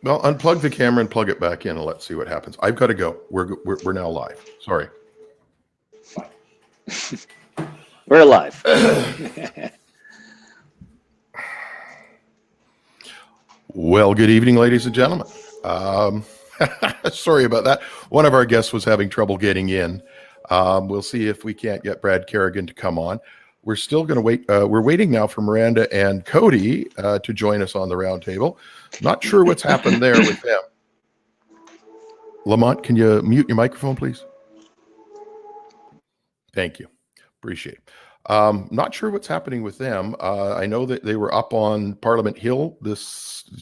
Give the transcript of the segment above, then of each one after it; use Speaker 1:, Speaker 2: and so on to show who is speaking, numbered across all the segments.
Speaker 1: Well, unplug the camera and plug it back in, and let's see what happens. I've got to go. We're now live. Sorry.
Speaker 2: We're alive.
Speaker 1: Well, good evening, ladies and gentlemen. Sorry about that. One of our guests was having trouble getting in. We'll see if we can't get Brad Carrigan to come on. We're still going to wait. We're waiting now for Miranda and Cody to join us on the roundtable. Not sure what's happened there with them. Lamonte, can you mute your microphone, please? Thank you. Appreciate it. Not sure what's happening with them. I know that they were up on Parliament Hill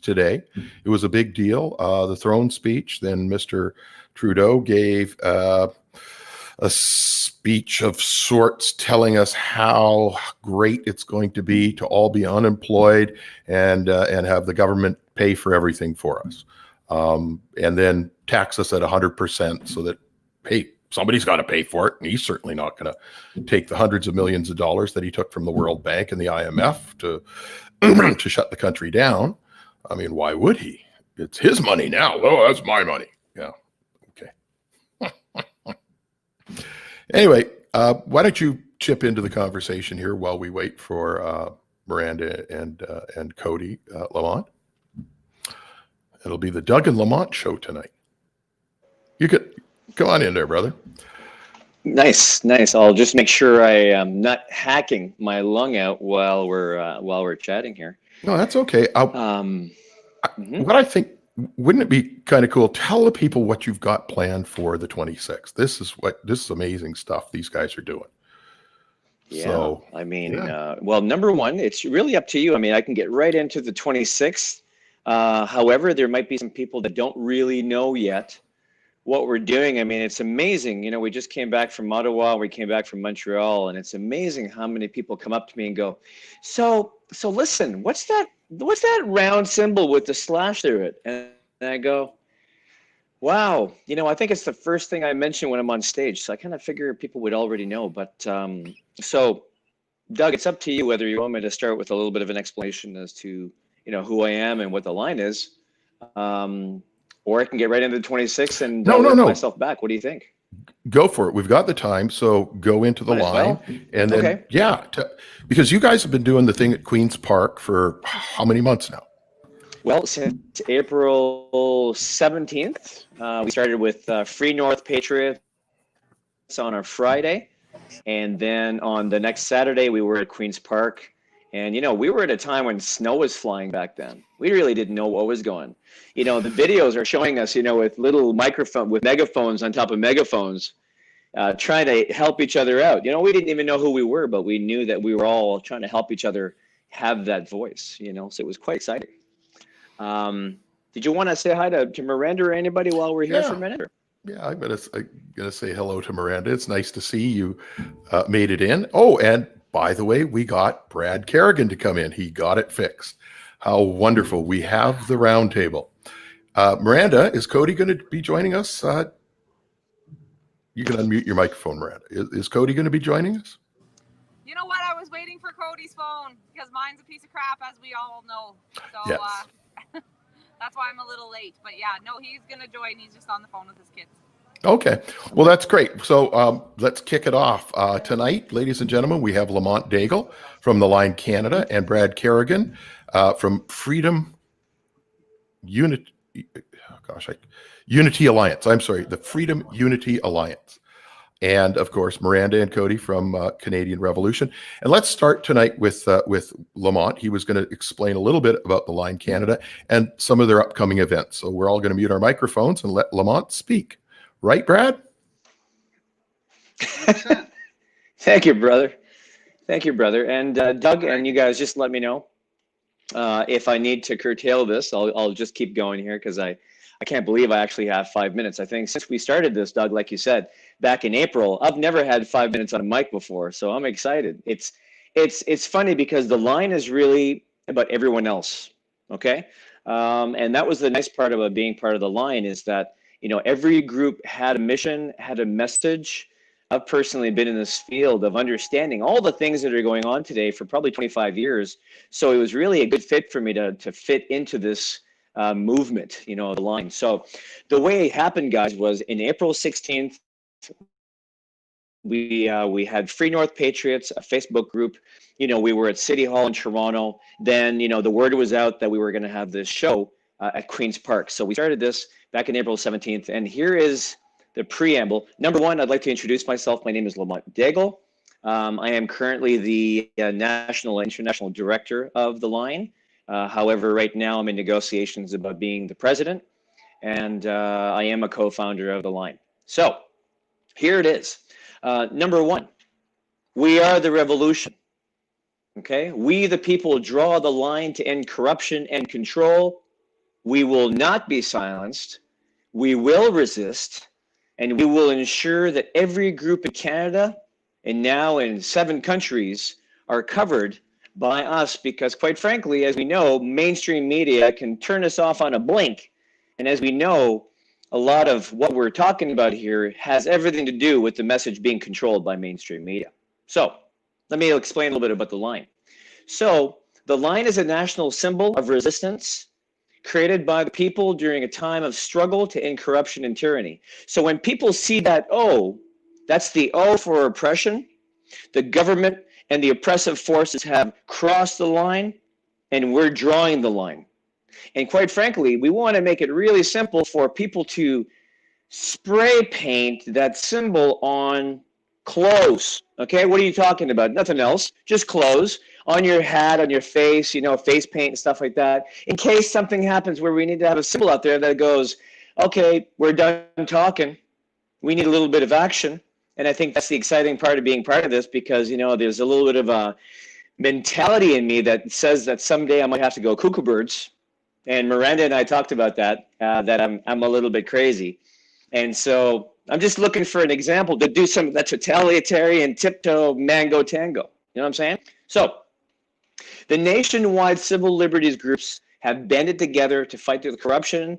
Speaker 1: today. It was a big deal. The throne speech. Then Mr. Trudeau gave a speech of sorts telling us how great it's going to be to all be unemployed and have the government pay for everything for us. And then tax us at 100% so that, hey, somebody's got to pay for it. And he's certainly not going to take the hundreds of millions of dollars that he took from the World Bank and the IMF to to shut the country down. I mean, why would he? It's his money now. Oh, that's my money. Yeah. Okay. Anyway, why don't you chip into the conversation here while we wait for Miranda and Cody Lamonte? It'll be the Doug and Lamonte show tonight. You could come on in there, brother.
Speaker 2: Nice. I'll just make sure I am not hacking my lung out while we're chatting here.
Speaker 1: No, that's okay. What I think, wouldn't it be kind of cool? Tell the people what you've got planned for the 26th. This is amazing stuff these guys are doing.
Speaker 2: Yeah,
Speaker 1: so,
Speaker 2: I mean, well, number one, it's really up to you. I mean, I can get right into the 26th. However, there might be some people that don't really know yet what we're doing. I mean, it's amazing. You know, we just came back from Ottawa, we came back from Montreal, and it's amazing how many people come up to me and go, so listen, what's that round symbol with the slash through it? And I go, wow, you know, I think it's the first thing I mention when I'm on stage. So I kind of figure people would already know. But so Doug, it's up to you whether you want me to start with a little bit of an explanation as to, you know, who I am and what the line is. Or I can get right into the 26th and work myself back. What do you think?
Speaker 1: Go for it. We've got the time, so go into the line. And then, because you guys have been doing the thing at Queen's Park for how many months now?
Speaker 2: Well, since April 17th, we started with Free North Patriots on our Friday. And then on the next Saturday, we were at Queen's Park. And, you know, we were at a time when snow was flying back then. We really didn't know what was going. You know, the videos are showing us, you know, with little megaphones on top of megaphones, trying to help each other out. You know, we didn't even know who we were, but we knew that we were all trying to help each other have that voice, you know, so it was quite exciting. Did you want to say hi to Miranda or anybody while we're here for a minute?
Speaker 1: Yeah, I'm gonna say hello to Miranda. It's nice to see you made it in. Oh, and by the way, we got Brad Carrigan to come in. He got it fixed. How wonderful. We have the round table. Miranda, is Cody going to be joining us? You can unmute your microphone, Miranda. Is Cody going to be joining us?
Speaker 3: You know what? I was waiting for Cody's phone because mine's a piece of crap, as we all know. So
Speaker 1: yes.
Speaker 3: That's why I'm a little late. But yeah, no, he's going to join. He's just on the phone with his kids.
Speaker 1: Okay. Well, that's great. So let's kick it off. Tonight, ladies and gentlemen, we have Lamonte Daigle from The Line Canada and Brad Carrigan from Freedom Unity Alliance. I'm sorry, the Freedom Unity Alliance. And of course, Miranda and Cody from Canadian Revolution. And let's start tonight with Lamonte. He was going to explain a little bit about The Line Canada and some of their upcoming events. So we're all going to mute our microphones and let Lamonte speak. Right, Brad?
Speaker 2: Thank you, brother. And Doug, and you guys just let me know if I need to curtail this. I'll just keep going here because I can't believe I actually have 5 minutes. I think since we started this, Doug, like you said, back in April, I've never had 5 minutes on a mic before, so I'm excited. It's funny because the line is really about everyone else, okay? And that was the nice part about being part of the line is that, you know, every group had a mission, had a message. I've personally been in this field of understanding all the things that are going on today for probably 25 years. So it was really a good fit for me to fit into this movement, the line. So the way it happened, guys, was in April 16th, we had Free North Patriots, a Facebook group. We were at City Hall in Toronto. Then, the word was out that we were going to have this show at Queen's Park. So we started this back in April 17th. And here is the preamble. Number one, I'd like to introduce myself. My name is Lamonte. I am currently the National and International Director of the line. However, right now I'm in negotiations about being the president, and I am a co-founder of the line. So here it is. Number one, we are the revolution. Okay, we the people draw the line to end corruption and control. We will not be silenced. We will resist, and we will ensure that every group in Canada and now in 7 countries are covered by us, because quite frankly, as we know, mainstream media can turn us off on a blink. And as we know, a lot of what we're talking about here has everything to do with the message being controlled by mainstream media. So let me explain a little bit about the line. So the line is a national symbol of resistance created by the people during a time of struggle to end corruption and tyranny. So when people see that O, that's the O for oppression, the government and the oppressive forces have crossed the line, and we're drawing the line. And quite frankly, we want to make it really simple for people to spray paint that symbol on clothes. Okay, what are you talking about? Nothing else, just clothes. On your hat, on your face, face paint and stuff like that. In case something happens where we need to have a symbol out there that goes, okay, we're done talking. We need a little bit of action. And I think that's the exciting part of being part of this, because, there's a little bit of a mentality in me that says that someday I might have to go cuckoo birds. And Miranda and I talked about that, that I'm a little bit crazy. And so I'm just looking for an example to do some of that totalitarian tiptoe mango tango. You know what I'm saying? So the nationwide civil liberties groups have banded together to fight the corruption,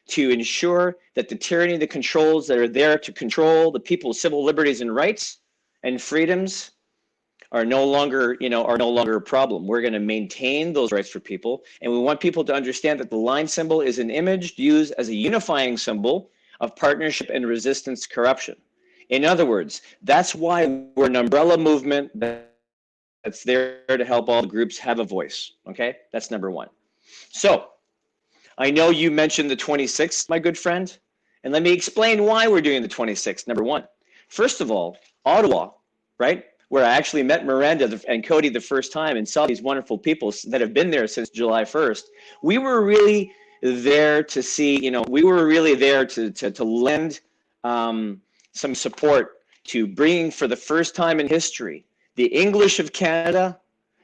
Speaker 2: to ensure that the tyranny, the controls that are there to control the people's civil liberties and rights and freedoms are no longer a problem. We're going to maintain those rights for people, and we want people to understand that the line symbol is an image used as a unifying symbol of partnership and resistance to corruption. In other words, that's why we're an umbrella movement that's there to help all the groups have a voice. Okay, that's number one. So I know you mentioned the 26th, my good friend, and let me explain why we're doing the 26th. Number one, first of all, Ottawa, right, where I actually met Miranda and Cody the first time and saw these wonderful people that have been there since July 1st. We were really there to see, we were really there to lend some support to bringing, for the first time in history, the English of Canada,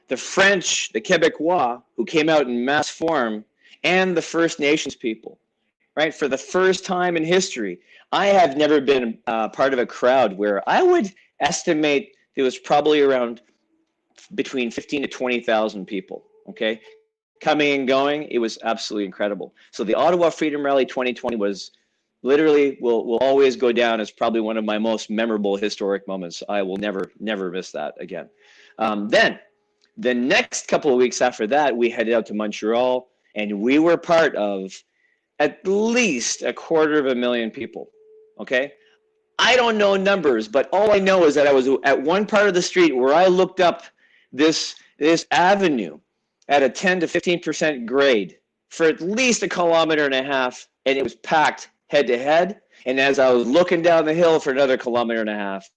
Speaker 2: the French, the Quebecois, who came out in mass form, and the First Nations people, right? For the first time in history, I have never been part of a crowd where I would estimate there was probably around between 15 to 20,000 people, okay? Coming and going, it was absolutely incredible. So the Ottawa Freedom Rally 2020 was literally, will always go down as probably one of my most memorable historic moments. I will never miss that again. Then, the next couple of weeks after that, we headed out to Montreal, and we were part of at least 250,000 people, okay? I don't know numbers, but all I know is that I was at one part of the street where I looked up this avenue at a 10 to 15% grade for at least 1.5 kilometers, and it was packed head to head. And as I was looking down the hill for another 1.5 kilometers,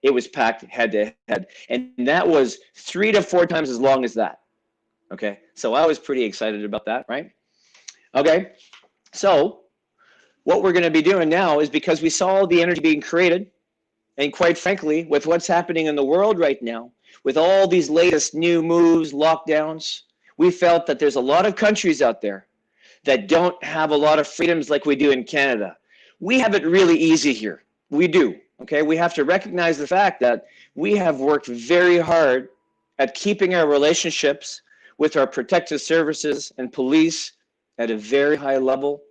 Speaker 2: it was packed head to head. And that was 3 to 4 times as long as that. Okay, so I was pretty excited about that, right? Okay, so what we're going to be doing now is, because we saw the energy being created, and quite frankly, with what's happening in the world right now, with all these latest new moves, lockdowns, we felt that there's a lot of countries out there that don't have a lot of freedoms like we do in Canada. We have it really easy here. We do, okay? We have to recognize the fact that we have worked very hard at keeping our relationships with our protective services and police at a very high level,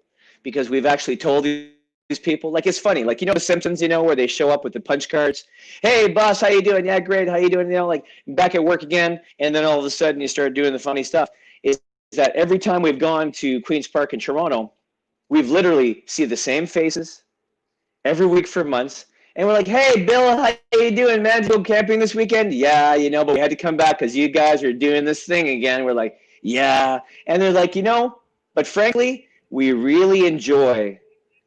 Speaker 2: because we've actually told these people, like, it's funny, like, The Simpsons, where they show up with the punch cards. Hey, boss, how you doing? Yeah, great. How you doing? Like, back at work again. And then all of a sudden you start doing the funny stuff. It's that every time we've gone to Queen's Park in Toronto, we've literally seen the same faces every week for months. And we're like, hey, Bill, how you doing, man? Did you go camping this weekend? Yeah, you know, but we had to come back because you guys are doing this thing again. We're like, yeah. And they're like, you know, but frankly, we really enjoy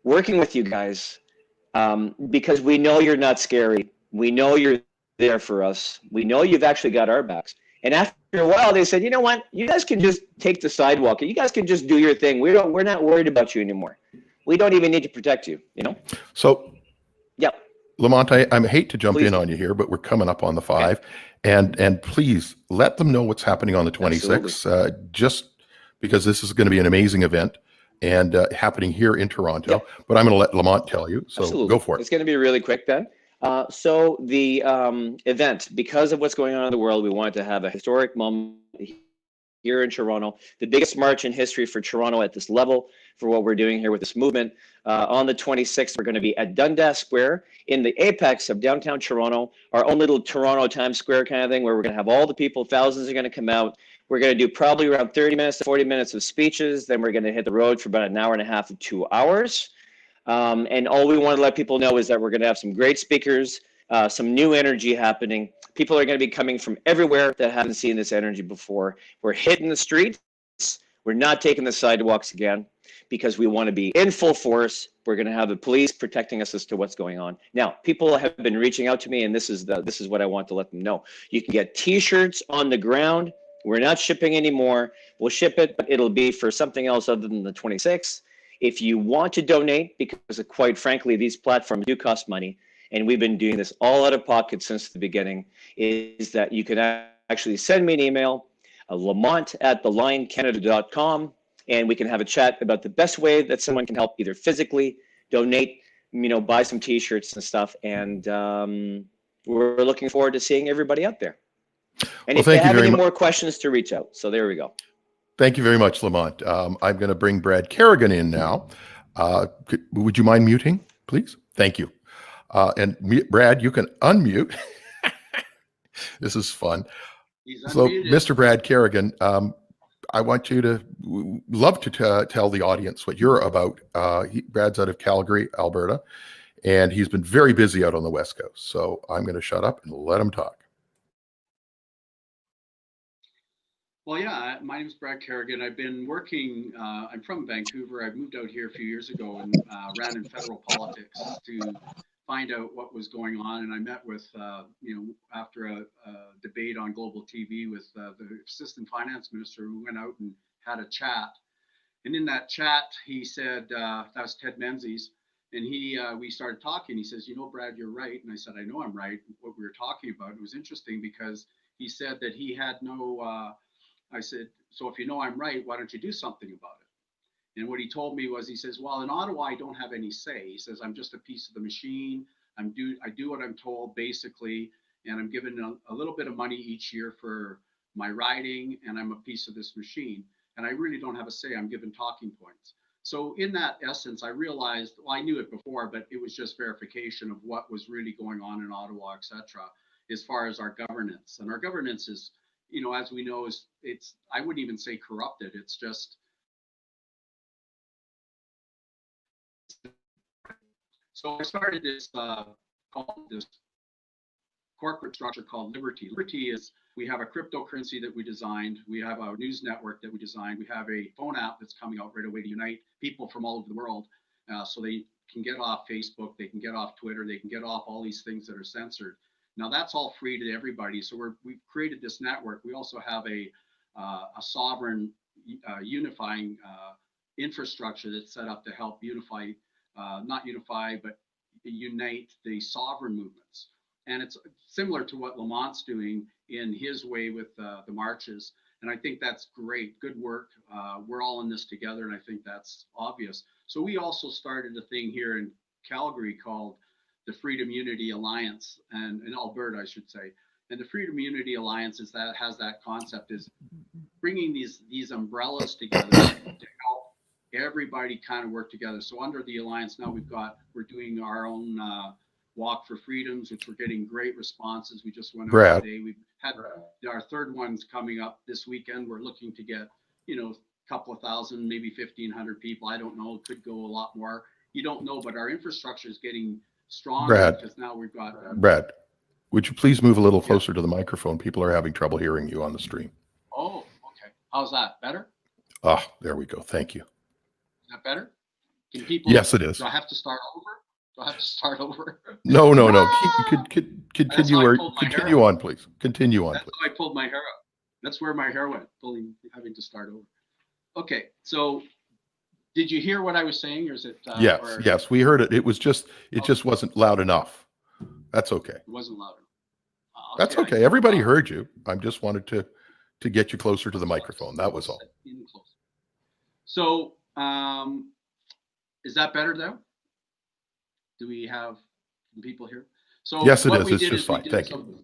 Speaker 2: working with you guys because we know you're not scary. We know you're there for us. We know you've actually got our backs. And after a while, they said, you know what? You guys can just take the sidewalk. You guys can just do your thing. We're not worried about you anymore. We don't even need to protect you, you know?
Speaker 1: So,
Speaker 2: yeah.
Speaker 1: Lamonte, I hate to jump
Speaker 2: Please.
Speaker 1: in on you here, but we're coming up on the 5. Okay. And please let them know what's happening on the 26th, just because this is going to be an amazing event and happening here in Toronto. Yep. But I'm going to let Lamont tell you, so Absolutely. Go for it.
Speaker 2: It's going to be really quick then. So the event, because of what's going on in the world, we wanted to have a historic moment here in Toronto, the biggest march in history for Toronto at this level, for what we're doing here with this movement. On the 26th, we're going to be at Dundas Square in the apex of downtown Toronto, our own little Toronto Times Square kind of thing, where we're going to have all the people, thousands are going to come out. We're going to do probably around 30 minutes to 40 minutes of speeches. Then we're going to hit the road for about an hour and a half to 2 hours. And all we want to let people know is that we're going to have some great speakers, some new energy happening. People are going to be coming from everywhere that haven't seen this energy before. We're hitting the streets. We're not taking the sidewalks again because we want to be in full force. We're going to have the police protecting us as to what's going on. Now, people have been reaching out to me, and this is what I want to let them know. You can get T-shirts on the ground. We're not shipping anymore. We'll ship it, but it'll be for something else other than the 26th. If you want to donate, because quite frankly, these platforms do cost money, and we've been doing this all out of pocket since the beginning, is that you can actually send me an email, lamont@thelinecanada.com, and we can have a chat about the best way that someone can help, either physically, donate, you know, buy some T-shirts and stuff, and we're looking forward to seeing everybody out there. And if they have any more questions, to reach out. So there we go.
Speaker 1: Thank you very much, Lamont. I'm going to bring Brad Carrigan in now. Would you mind muting, please? Thank you. And Brad, you can unmute. This is fun. So, Mr. Brad Carrigan, I want you to love to tell the audience what you're about. Brad's out of Calgary, Alberta, and he's been very busy out on the West Coast. So I'm going to shut up and let him talk.
Speaker 4: Well, yeah, my name is Brad Carrigan. I've been working, I'm from Vancouver. I moved out here a few years ago and ran in federal politics to find out what was going on. And I met with, after a debate on global TV with the assistant finance minister, who went out and had a chat. And in that chat, he said, that was Ted Menzies, and we started talking. He says, you know, Brad, you're right. And I said, I know I'm right. What we were talking about, it was interesting because he said that he had no, I said, so if you know I'm right, why don't you do something about it? And what he told me was, he says, well, in Ottawa, I don't have any say. He says, I'm just a piece of the machine. I do what I'm told, basically, and I'm given a little bit of money each year for my riding, and I'm a piece of this machine. And I really don't have a say. I'm given talking points. So in that essence, I realized, well, I knew it before, but it was just verification of what was really going on in Ottawa, et cetera, as far as our governance. And our governance is, you know, as we know, it's I wouldn't even say corrupted. It's just, so I started this corporate structure called Liberty. Liberty is, we have a cryptocurrency that we designed. We have a news network that we designed. We have a phone app that's coming out right away to unite people from all over the world, so they can get off Facebook, they can get off Twitter, they can get off all these things that are censored. Now that's all free to everybody. So we've created this network. We also have a sovereign unifying infrastructure that's set up to help unify, not unify, but unite the sovereign movements. And it's similar to what Lamont's doing in his way with the marches. And I think that's great, good work. We're all in this together, and I think that's obvious. So we also started a thing here in Calgary called the Freedom Unity Alliance, and in Alberta, I should say. And the Freedom Unity Alliance has that concept, is bringing these umbrellas together to help everybody kind of work together. So under the alliance now, we're doing our own Walk for Freedoms, which we're getting great responses. We just went out today. We've had our third one's coming up this weekend. We're looking to get couple of thousand, maybe 1,500 people. I don't know. It could go a lot more. You don't know, but our infrastructure is getting stronger
Speaker 1: Brad,
Speaker 4: because now we've got.
Speaker 1: Brad, would you please move a little closer to the microphone? People are having trouble hearing you on the stream.
Speaker 4: Oh, okay. How's that? Better?
Speaker 1: Ah, there we go. Thank you.
Speaker 4: Is that better? Can people?
Speaker 1: Yes, it is.
Speaker 4: Do I have to start over?
Speaker 1: No. Continue on, please. Continue on,
Speaker 4: That's
Speaker 1: please.
Speaker 4: how I pulled my hair out. That's where my hair went, having to start over. Okay, so did you hear what I was saying, or is it?
Speaker 1: Yes, we heard it. It just wasn't loud enough. That's okay.
Speaker 4: It wasn't loud enough.
Speaker 1: That's okay. Everybody heard you. I just wanted to get you closer to the microphone. That was all.
Speaker 4: So, is that better now? Do we have people here? So
Speaker 1: yes, it is. It's just fine. Thank you.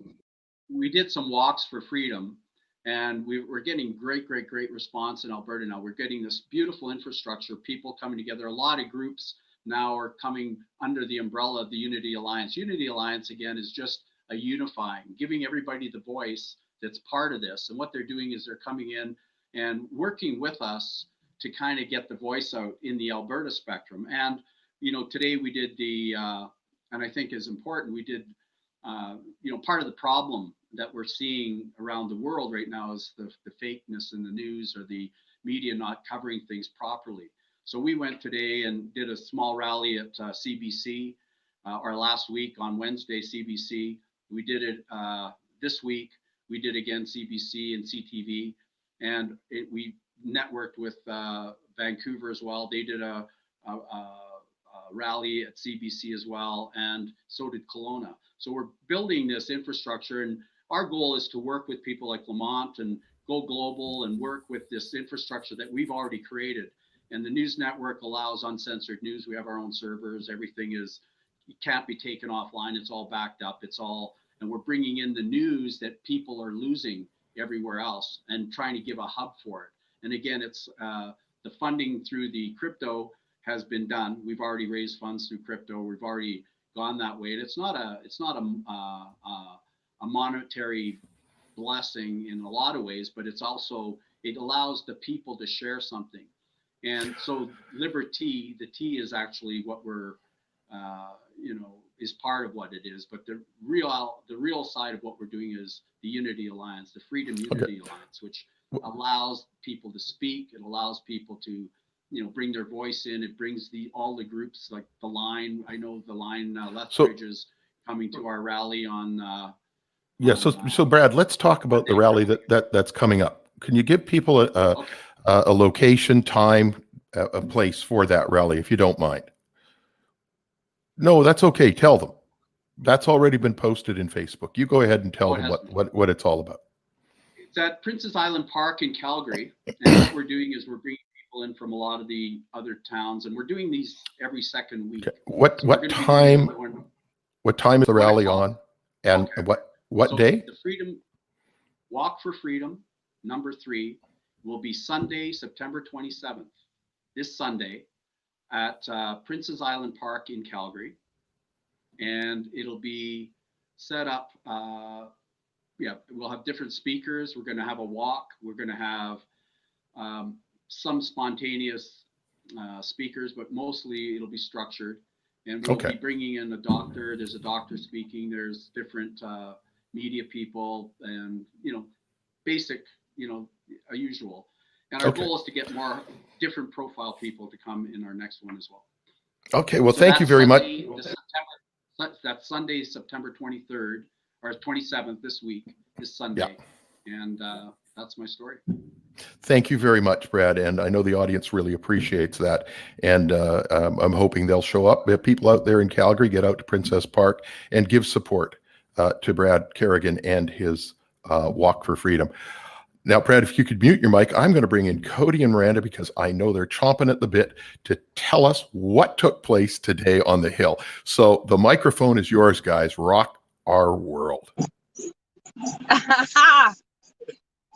Speaker 4: We did some walks for freedom, and we're getting great response in Alberta now. We're getting this beautiful infrastructure, people coming together. A lot of groups now are coming under the umbrella of the Unity Alliance. Unity Alliance, again, is just a unifying, giving everybody the voice that's part of this. And what they're doing is they're coming in and working with us to kind of get the voice out in the Alberta spectrum. And today we did and I think is important, we did, part of the problem that we're seeing around the world right now is the fakeness in the news or the media not covering things properly. So we went today and did a small rally at CBC, or last week on Wednesday, CBC. We did it this week. We did again CBC and CTV, and we networked with Vancouver as well. They did a rally at CBC as well, and so did Kelowna. So we're building this infrastructure, and our goal is to work with people like Lamonte and go global and work with this infrastructure that we've already created. And the news network allows uncensored news. We have our own servers. Everything it can't be taken offline. It's all backed up. And we're bringing in the news that people are losing everywhere else and trying to give a hub for it. And again, it's the funding through the crypto has been done. We've already raised funds through crypto. We've already gone that way. And it's not a monetary blessing in a lot of ways, but it's also, it allows the people to share something. And so Liberty, the T is actually what we're, is part of what it is. But the real side of what we're doing is the Unity Alliance, the Freedom Unity Alliance, which allows people to speak. It allows people to, bring their voice in. It brings all the groups like the Line. I know the Line Lethbridge is coming to our rally on.
Speaker 1: So Brad, let's talk about the rally that's coming up. Can you give people a location, time, a place for that rally, if you don't mind? No, that's okay. Tell them. That's already been posted in Facebook. You go ahead and tell them what it's all about.
Speaker 4: It's at Princess Island Park in Calgary. And what we're doing is we're bringing people in from a lot of the other towns, and we're doing these every second week.
Speaker 1: Okay. What time is the rally on? And what day?
Speaker 4: The Freedom Walk for Freedom #3 will be Sunday, September 27th. This Sunday at Princess Island Park in Calgary, and it'll be set up. We'll have different speakers. We're going to have a walk. We're going to have some spontaneous speakers, but mostly it'll be structured. And we'll be bringing in a doctor. There's a doctor speaking. There's different media people, and basic, a usual. And our goal is to get more different profile people to come in our next one as well.
Speaker 1: Okay, well, thank you very much.
Speaker 4: That's Sunday, September 23rd or 27th this Sunday. Yeah. And that's my story.
Speaker 1: Thank you very much, Brad. And I know the audience really appreciates that. And I'm hoping they'll show up. If people out there in Calgary, get out to Princess Park and give support to Brad Carrigan and his Walk for Freedom. Now, Brad, if you could mute your mic, I'm going to bring in Cody and Miranda because I know they're chomping at the bit to tell us what took place today on the Hill. So the microphone is yours, guys. Rock our world.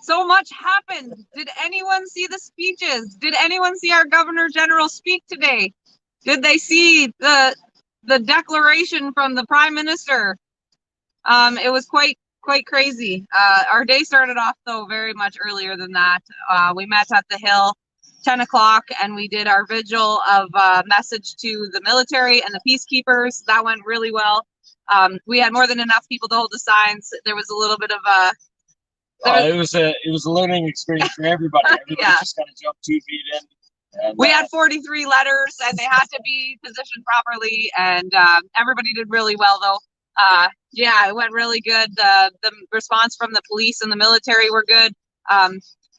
Speaker 3: So much happened. Did anyone see the speeches? Did anyone see our Governor General speak today? Did they see the declaration from the Prime Minister? It was quite quite crazy. Our day started off though very much earlier than that. We met at the Hill 10 o'clock and we did our vigil of message to the military and the peacekeepers. That went really well. We had more than enough people to hold the signs. There was a little bit of a
Speaker 5: it was a learning experience for everybody. Everybody
Speaker 3: Yeah.
Speaker 5: just kind of jumped 2 feet in. And,
Speaker 3: we had 43 letters and they had to be positioned properly, and everybody did really well though. Yeah, it went really good. The response from the police and the military were good.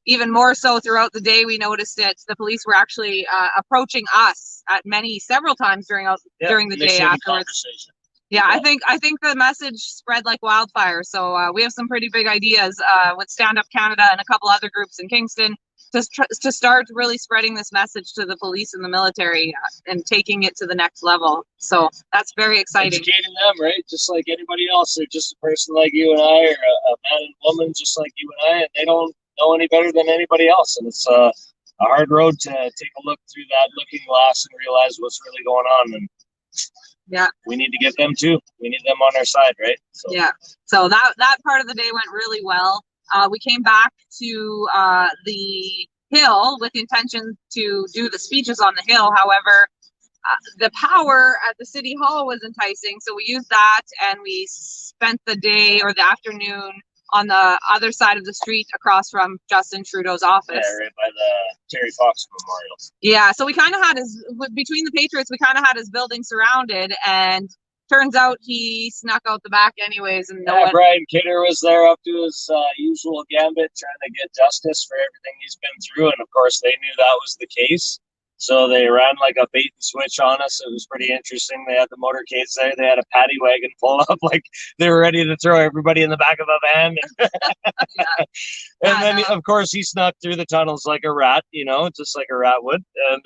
Speaker 3: Even more so throughout the day, we noticed it. The police were actually approaching us at several times during the day afterwards. Yeah, I think the message spread like wildfire. So we have some pretty big ideas with Stand Up Canada and a couple other groups in Kingston to start really spreading this message to the police and the military and taking it to the next level. So that's very exciting.
Speaker 5: Educating them, right? Just like anybody else. They're just a person like you and I, or a man and woman just like you and I, and they don't know any better than anybody else. And it's a hard road to take a look through that looking glass and realize what's really going on. And
Speaker 3: yeah,
Speaker 5: we need to get them too. We need them on our side, right? So.
Speaker 3: Yeah. So that part of the day went really well. We came back to the Hill with the intention to do the speeches on the Hill. However, the power at the City Hall was enticing, so we used that and we spent the day or the afternoon on the other side of the street across from Justin Trudeau's office.
Speaker 5: Yeah, right by the Terry Fox Memorial.
Speaker 3: Yeah, so we kind of had between the Patriots, we kind of had his building surrounded, and turns out he snuck out the back anyways. And
Speaker 5: Brian Kidder was there up to his usual gambit, trying to get justice for everything he's been through. And of course, they knew that was the case. So they ran like a bait and switch on us. It was pretty interesting. They had the motorcades there. They had a paddy wagon pull up like they were ready to throw everybody in the back of a van. And then, of course, he snuck through the tunnels like a rat, just like a rat would. And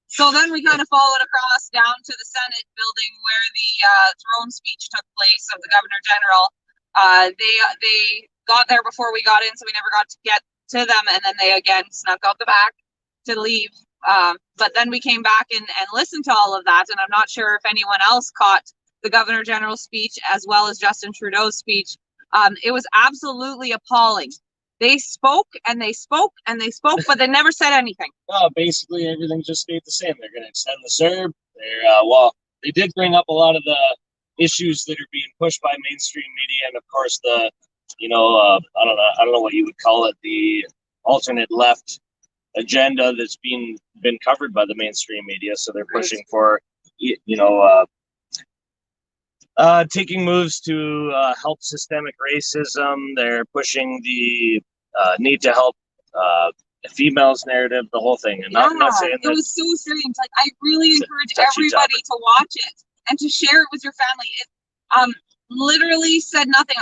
Speaker 3: So then we kind of followed across down to the Senate building where the throne speech took place of the Governor General. They got there before we got in, so we never got to get to them. And then they again snuck out the back to leave. But then we came back and listened to all of that. And I'm not sure if anyone else caught the Governor General's speech as well as Justin Trudeau's speech. It was absolutely appalling. They spoke and they spoke and they spoke, but they never said anything.
Speaker 5: No, basically everything just stayed the same. They're going to extend the CERB. They did bring up a lot of the issues that are being pushed by mainstream media, and of course the, I don't know what you would call it, the alternate left agenda that's been covered by the mainstream media. So they're pushing for, taking moves to help systemic racism. They're pushing the need to help females narrative, the whole thing. And I'm not saying that.
Speaker 3: It was so strange. Like, I really encourage everybody to watch it and to share it with your family. It literally said nothing.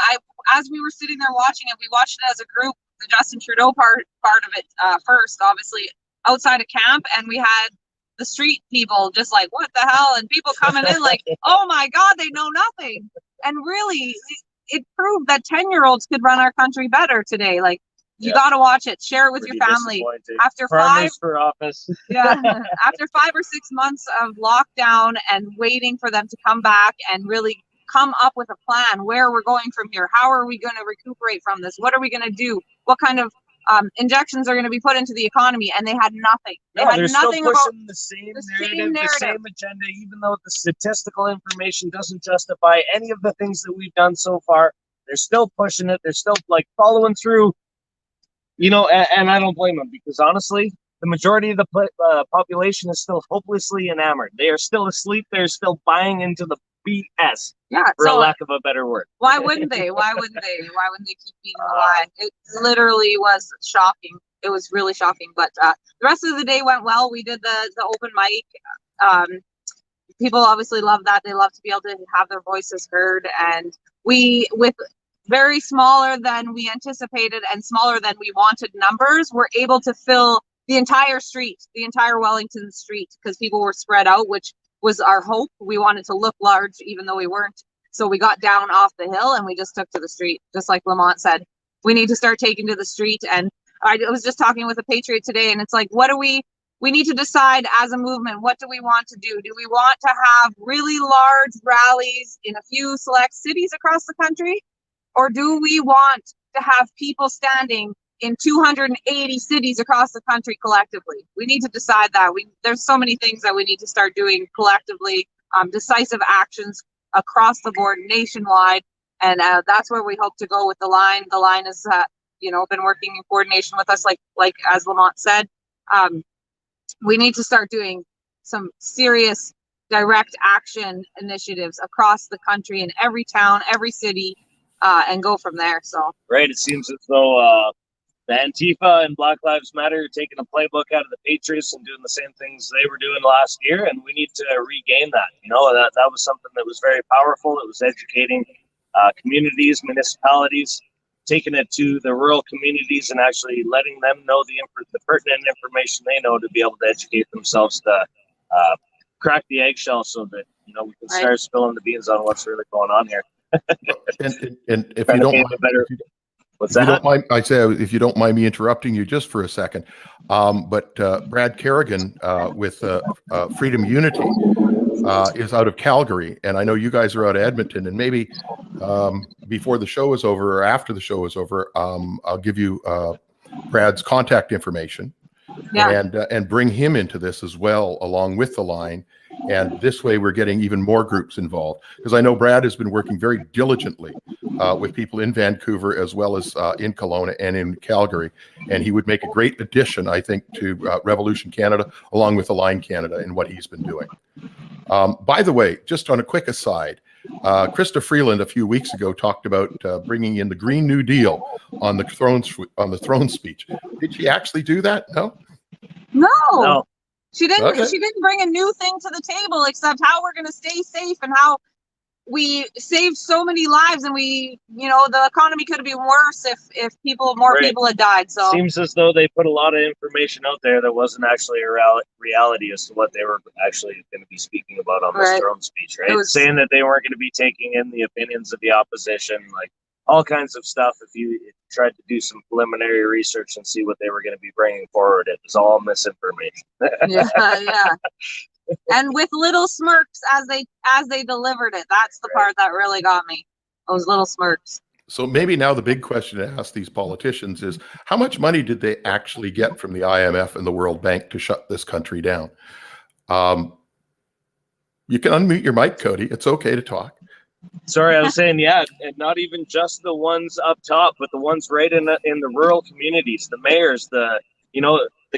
Speaker 3: As we were sitting there watching it, we watched it as a group, the Justin Trudeau part of it first, obviously, outside of camp, and we had the street people just like, what the hell? And people coming in like, oh my God, they know nothing. And really, it proved that 10-year-olds could run our country better today. Like, you got to watch it, share it with your family. After
Speaker 5: Farmers for office.
Speaker 3: After 5 or 6 months of lockdown and waiting for them to come back and really come up with a plan, where we're going from here, how are we going to recuperate from this, what are we going to do, what kind of injections are going to be put into the economy, and they had nothing. They're
Speaker 5: still pushing the same narrative, the same agenda, even though the statistical information doesn't justify any of the things that we've done so far. They're still pushing it. They're still following through, and I don't blame them, because honestly, the majority of the population is still hopelessly enamored. They are still asleep. They're still buying into the BS, for a lack of a better word.
Speaker 3: Why wouldn't they? Why wouldn't they keep feeding the lie? It literally was shocking. It was really shocking. But the rest of the day went well. We did the open mic. People obviously love that. They love to be able to have their voices heard. And we, with very smaller than we anticipated and smaller than we wanted numbers, were able to fill the entire street, the entire Wellington street, because people were spread out, which was our hope. We wanted to look large, even though we weren't. So we got down off the hill and we just took to the street, just like Lamonte said. We need to start taking to the street. And I was just talking with a Patriot today, and it's like, what do we we need to decide as a movement, what do we want to do? Do we want to have really large rallies in a few select cities across the country? Or do we want to have people standing in 280 cities across the country collectively? We need to decide that. There's so many things that we need to start doing collectively, decisive actions across the board nationwide. And that's where we hope to go with the line. The line has, been working in coordination with us, like as Lamonte said. We need to start doing some serious direct action initiatives across the country in every town, every city, and go from there. So
Speaker 5: right, it seems as though the Antifa and Black Lives Matter are taking a playbook out of the Patriots and doing the same things they were doing last year, and we need to regain that. That was something that was very powerful. It was educating communities, municipalities, taking it to the rural communities and actually letting them know the pertinent information they know to be able to educate themselves to crack the eggshell so that we can start spilling the beans on what's really going on here.
Speaker 1: and if you don't mind, if you don't mind me interrupting you just for a second, but Brad Carrigan with Freedom Unity is out of Calgary, and I know you guys are out of Edmonton, and maybe before the show is over or after the show is over, I'll give you Brad's contact information. And bring him into this as well, along with the line. And this way we're getting even more groups involved, because I know Brad has been working very diligently with people in Vancouver as well as in Kelowna and in Calgary, and he would make a great addition, I think, to Revolution Canada along with Align Canada and what he's been doing. By the way, just on a quick aside, Krista Freeland a few weeks ago talked about bringing in the Green New Deal on the throne speech. Did she actually do that?
Speaker 3: No. She didn't.
Speaker 1: Okay.
Speaker 3: She didn't bring a new thing to the table except how we're going to stay safe and how we saved so many lives, and the economy could have been worse if more people had died. So
Speaker 5: seems as though they put a lot of information out there that wasn't actually a reality as to what they were actually going to be speaking about on this throne speech, right? Saying that they weren't going to be taking in the opinions of the opposition, like all kinds of stuff. If you tried to do some preliminary research and see what they were going to be bringing forward, it was all misinformation.
Speaker 3: yeah. And with little smirks as they delivered it. That's the part that really got me. Those little smirks.
Speaker 1: So maybe now the big question to ask these politicians is, how much money did they actually get from the IMF and the World Bank to shut this country down? You can unmute your mic, Cody. It's okay to talk.
Speaker 5: Sorry, I was saying, and not even just the ones up top, but the ones right in the rural communities, the mayors, the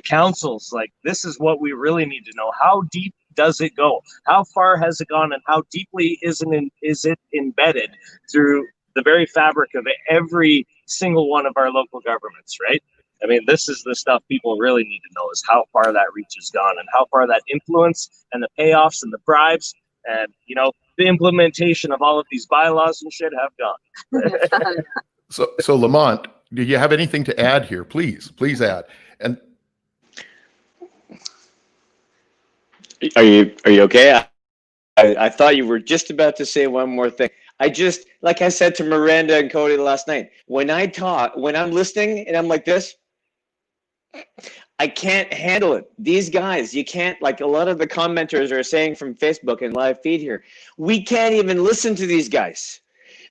Speaker 5: councils. Like, this is what we really need to know. How deep does it go? How far has it gone, and how deeply is it embedded through the very fabric of every single one of our local governments, right? I mean, this is the stuff people really need to know, is how far that reach has gone and how far that influence and the payoffs and the bribes and, the implementation of all of these bylaws and shit have gone.
Speaker 1: So Lamonte, do you have anything to add here? Please add. And
Speaker 2: are you okay? I thought you were just about to say one more thing. Like I said to Miranda and Cody last night, when I'm listening and I'm like this, I can't handle it. These guys, you can't, like a lot of the commenters are saying from Facebook and live feed here, we can't even listen to these guys.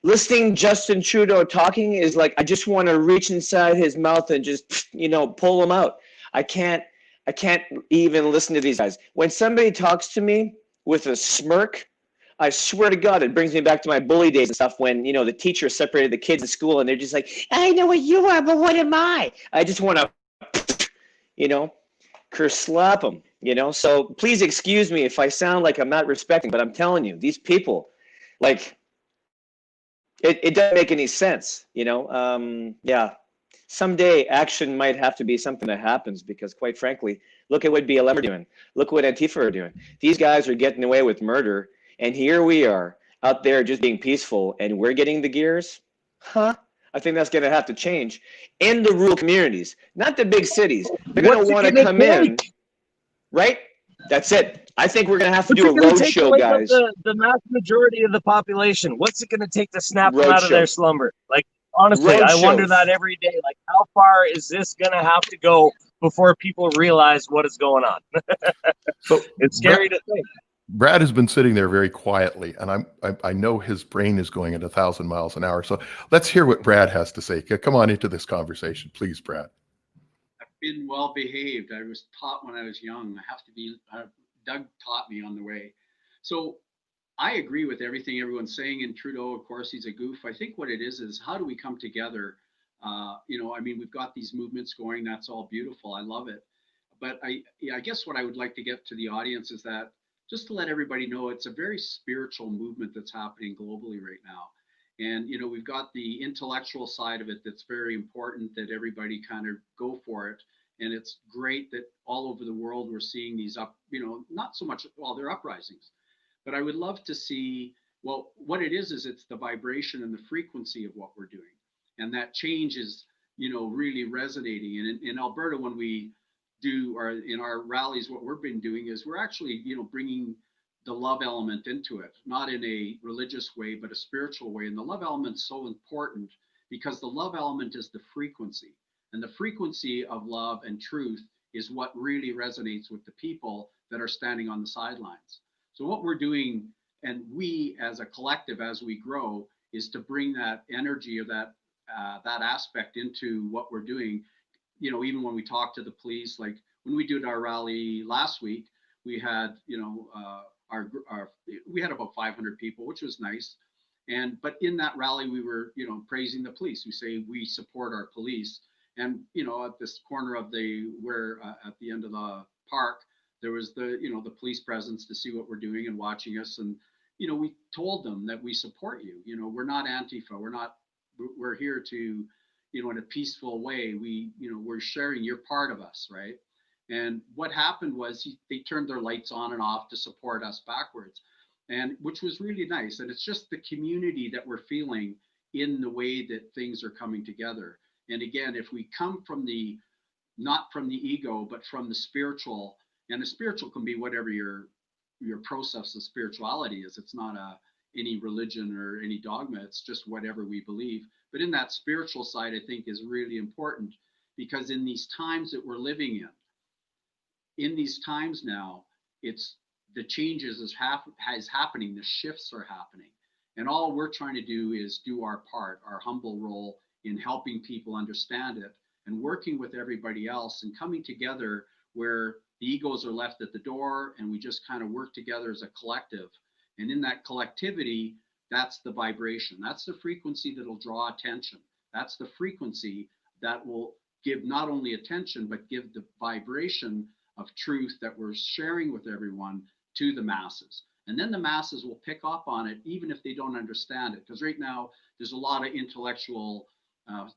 Speaker 2: Listening Justin Trudeau talking is like, I just want to reach inside his mouth and just, pull him out. I can't even listen to these guys. When somebody talks to me with a smirk, I swear to God, it brings me back to my bully days and stuff when, the teacher separated the kids in school and they're just like, I know what you are, but what am I? I just want to, curse slap them, So please excuse me if I sound like I'm not respecting, but I'm telling you, these people, like, it doesn't make any sense, Someday action might have to be something that happens because, quite frankly, look at what BLM are doing. Look what Antifa are doing. These guys are getting away with murder, and here we are out there just being peaceful, and we're getting the gears? I think that's going to have to change in the rural communities, not the big cities. They're going to want to come in, right? That's it. I think we're going to have to do a road show, guys.
Speaker 5: The mass majority of the population. What's it going to take to snap them out of their slumber? Like, honestly, I wonder that every day. Like, how far is this going to have to go before people realize what is going on.
Speaker 1: So
Speaker 5: It's scary to think.
Speaker 1: Brad has been sitting there very quietly, and I know his brain is going at 1,000 miles an hour. So let's hear what Brad has to say. Come on into this conversation, please, Brad.
Speaker 4: I've been well behaved. I was taught when I was young. I have to be. Doug taught me on the way. So I agree with everything everyone's saying. And Trudeau, of course, he's a goof. I think what it is how do we come together? I mean, we've got these movements going. That's all beautiful. I love it. But I guess what I would like to get to the audience is that just to let everybody know, it's a very spiritual movement that's happening globally right now. And, we've got the intellectual side of it that's very important, that everybody kind of go for it. And it's great that all over the world we're seeing these not so much, well, they're uprisings. But I would love to see, well, what it is it's the vibration and the frequency of what we're doing. And that change is, really resonating. And in Alberta, when we do in our rallies, what we've been doing is we're actually, bringing the love element into it, not in a religious way, but a spiritual way. And the love element is so important because the love element is the frequency, and the frequency of love and truth is what really resonates with the people that are standing on the sidelines. So what we're doing, and we as a collective, as we grow, is to bring that energy of that aspect into what we're doing. Even when we talk to the police, like when we did our rally last week, we had, we had about 500 people, which was nice. But in that rally, we were, praising the police. We say we support our police. And, at this corner of at the end of the park, there was the police presence to see what we're doing and watching us. And, we told them that we support you. We're not Antifa. We're here to, in a peaceful way. We're sharing, you're part of us, right? And what happened was they turned their lights on and off to support us backwards, and which was really nice. And it's just the community that we're feeling in the way that things are coming together. And again, if we come from not from the ego, but from the spiritual, and the spiritual can be whatever your process of spirituality is. It's not any religion or any dogma. It's just whatever we believe. But in that spiritual side, I think is really important, because in these times that we're living in these times now, it's the changes is happening, the shifts are happening. And all we're trying to do is do our part, our humble role in helping people understand it and working with everybody else and coming together where the egos are left at the door and we just kind of work together as a collective. And in that collectivity, that's the vibration. That's the frequency that'll draw attention. That's the frequency that will give not only attention, but give the vibration of truth that we're sharing with everyone to the masses. And then the masses will pick up on it, even if they don't understand it. Because right now, there's a lot of intellectual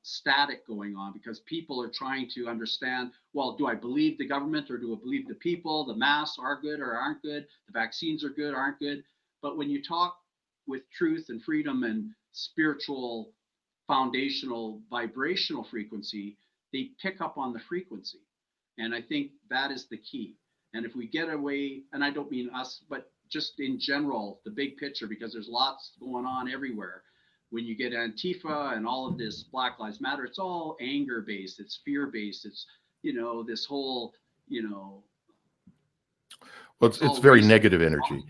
Speaker 4: static going on, because people are trying to understand, well, do I believe the government or do I believe the people? The masks are good or aren't good? The vaccines are good, aren't good? But when you talk with truth and freedom and spiritual, foundational, vibrational frequency, they pick up on the frequency. And I think that is the key. And if we get away, and I don't mean us, but just in general, the big picture, because there's lots going on everywhere. When you get Antifa and all of this Black Lives Matter, it's all anger based, it's fear based, it's, this whole,
Speaker 1: well, it's very negative energy.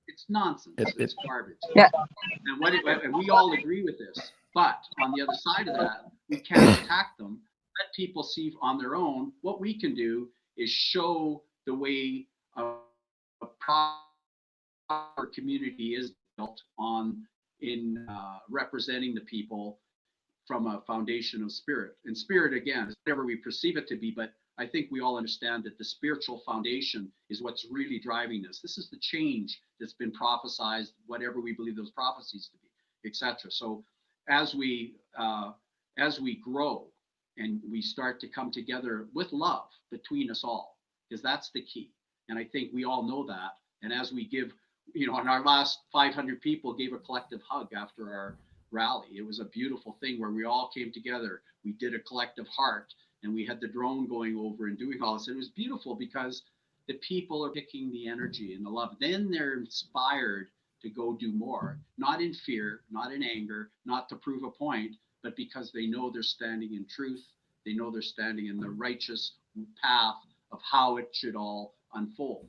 Speaker 4: It's nonsense. It's garbage.
Speaker 3: Yeah.
Speaker 4: And we all agree with this. But on the other side of that, we can't attack them. Let people see on their own. What we can do is show the way a proper community is built on in representing the people from a foundation of spirit. And spirit, again, is whatever we perceive it to be, but I think we all understand that the spiritual foundation is what's really driving this. This is the change that's been prophesized, whatever we believe those prophecies to be, etc. So as we grow and we start to come together with love between us all, because that's the key. And I think we all know that. And as we give, on our last 500 people gave a collective hug after our rally. It was a beautiful thing where we all came together. We did a collective heart, and we had the drone going over and doing all this. It was beautiful because the people are picking the energy and the love. Then they're inspired to go do more, not in fear, not in anger, not to prove a point, but because they know they're standing in truth They know they're standing in the righteous path of how it should all unfold.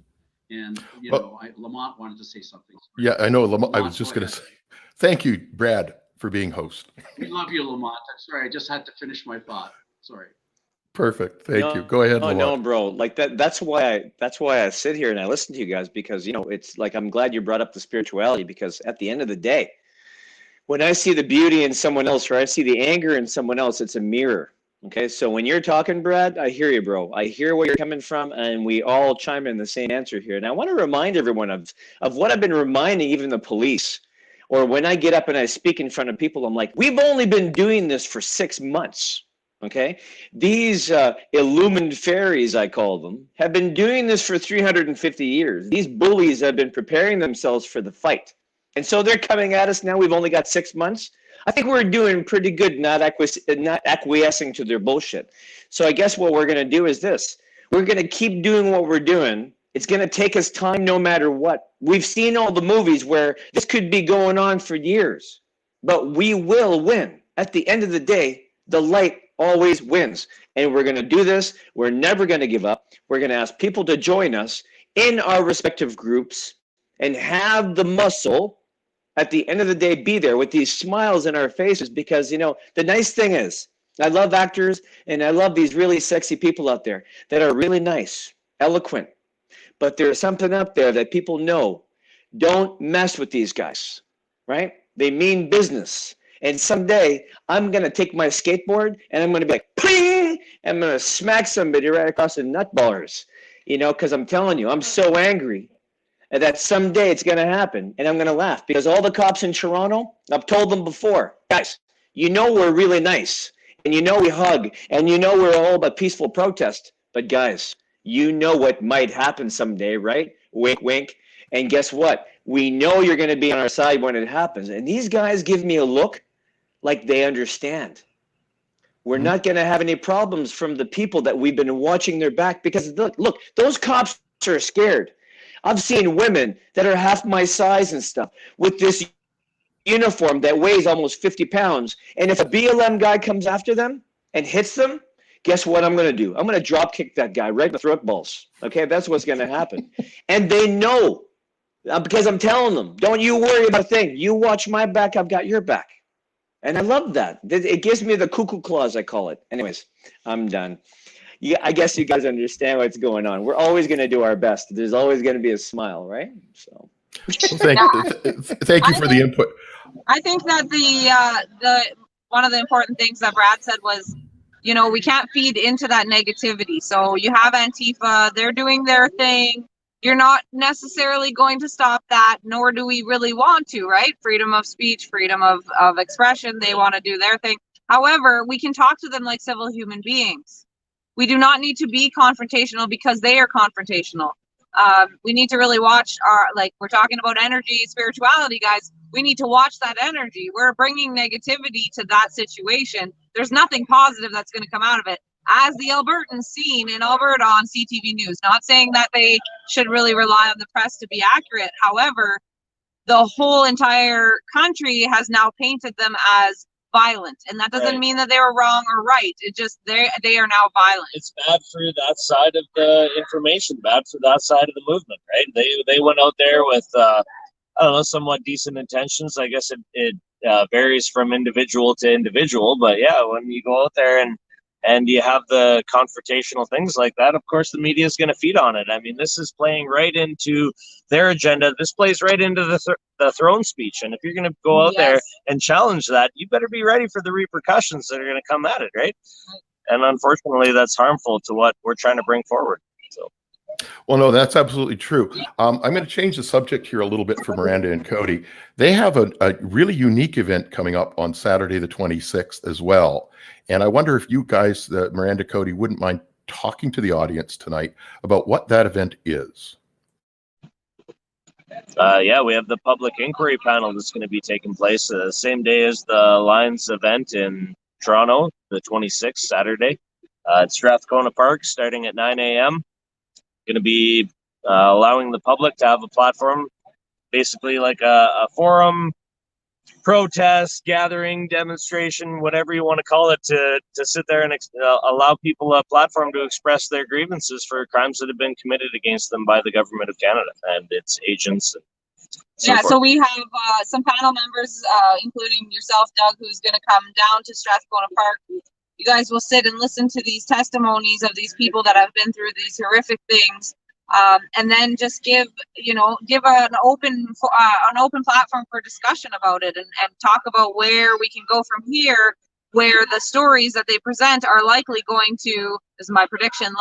Speaker 4: And, you know, Lamont wanted to say something.
Speaker 1: Yeah, I know. I was
Speaker 4: Lamont,
Speaker 1: just
Speaker 4: go
Speaker 1: going to
Speaker 4: ahead.
Speaker 1: say, thank you, Brad, for being host.
Speaker 4: We love you, Lamont. I'm sorry, I just had to finish my thought. Sorry.
Speaker 1: Perfect. Thank you. Go ahead, Lamont.
Speaker 2: No, bro. Like that's why I sit here and I listen to you guys, because, you know, it's like, I'm glad you brought up the spirituality, because at the end of the day, when I see the beauty in someone else, or I see the anger in someone else, it's a mirror. Okay, so when you're talking, Brad, I hear you, bro. I hear where you're coming from, and we all chime in the same answer here. And I want to remind everyone of what I've been reminding even the police, or when I get up and I speak in front of people, I'm like, we've only been doing this for 6 months. Okay, these illumined fairies, I call them, have been doing this for 350 years. These bullies have been preparing themselves for the fight. And so they're coming at us now. We've only got 6 months. I think we're doing pretty good not acquiescing to their bullshit. So I guess what we're going to do is this. We're going to keep doing what we're doing. It's going to take us time no matter what. We've seen all the movies where this could be going on for years, but we will win. At the end of the day, the light always wins. And we're going to do this. We're never going to give up. We're going to ask people to join us in our respective groups and have the muscle, at the end of the day, be there with these smiles in our faces. Because, you know, the nice thing is, I love actors and I love these really sexy people out there that are really nice, eloquent, but there's something up there that people know. Don't mess with these guys, right? They mean business. And someday I'm going to take my skateboard and I'm going to be like, ping! I'm going to smack somebody right across the nutballers, you know, because I'm telling you, I'm so angry that someday it's going to happen, and I'm going to laugh, because all the cops in Toronto, I've told them before, guys, you know we're really nice, and you know we hug, and you know we're all about peaceful protest, but guys, you know what might happen someday, right? Wink, wink. And guess what? We know you're going to be on our side when it happens. And these guys give me a look like they understand. We're not going to have any problems from the people that we've been watching their back, because look, those cops are scared. I've seen women that are half my size and stuff with this uniform that weighs almost 50 pounds. And if a BLM guy comes after them and hits them, guess what I'm going to do? I'm going to drop kick that guy right in the throat balls. Okay, that's what's going to happen. And they know, because I'm telling them, don't you worry about a thing. You watch my back, I've got your back. And I love that. It gives me the cuckoo claws, I call it. Anyways, I'm done. Yeah, I guess you guys understand what's going on. We're always going to do our best. There's always going to be a smile, right? So,
Speaker 1: well, thank you for the input.
Speaker 3: I think that the one of the important things that Brad said was, you know, we can't feed into that negativity. So you have Antifa, they're doing their thing. You're not necessarily going to stop that, nor do we really want to, right? Freedom of speech, freedom of expression. They want to do their thing. However, we can talk to them like civil human beings. We do not need to be confrontational because they are confrontational. We need to really watch like we're talking about energy, spirituality, guys. We need to watch that energy. We're bringing negativity to that situation. There's nothing positive that's going to come out of it. As the Albertans seen in Alberta on CTV News, not saying that they should really rely on the press to be accurate. However, the whole entire country has now painted them as violent, and that doesn't mean that they were wrong or right. It just they are now violent.
Speaker 5: It's bad for that side of the information, bad for that side of the movement, right? They went out there with I don't know, somewhat decent intentions. I guess it varies from individual to individual, but yeah, when you go out there and you have the confrontational things like that, of course the media is going to feed on it. I mean, this is playing right into their agenda. This plays right into the throne speech. And if you're going to go out there and challenge that, you better be ready for the repercussions that are going to come at it, right? And unfortunately, that's harmful to what we're trying to bring forward. So.
Speaker 1: Well, no, that's absolutely true. I'm going to change the subject here a little bit for Miranda and Cody. They have a really unique event coming up on Saturday, the 26th as well. And I wonder if you guys, Miranda, Cody, wouldn't mind talking to the audience tonight about what that event is.
Speaker 5: Yeah, we have the public inquiry panel that's going to be taking place the same day as the Lions event in Toronto, the 26th, Saturday. At Strathcona Park, starting at 9 a.m. Going to be allowing the public to have a platform, basically like a forum protest, gathering, demonstration, whatever you want to call it, to sit there and allow people a platform to express their grievances for crimes that have been committed against them by the government of Canada and its agents.
Speaker 3: So we have some panel members, including yourself, Doug, who's going to come down to Strathcona Park. You guys will sit and listen to these testimonies of these people that have been through these horrific things, and then just give an open platform for discussion about it, and talk about where we can go from here, where the stories that they present are likely going to, this is my prediction,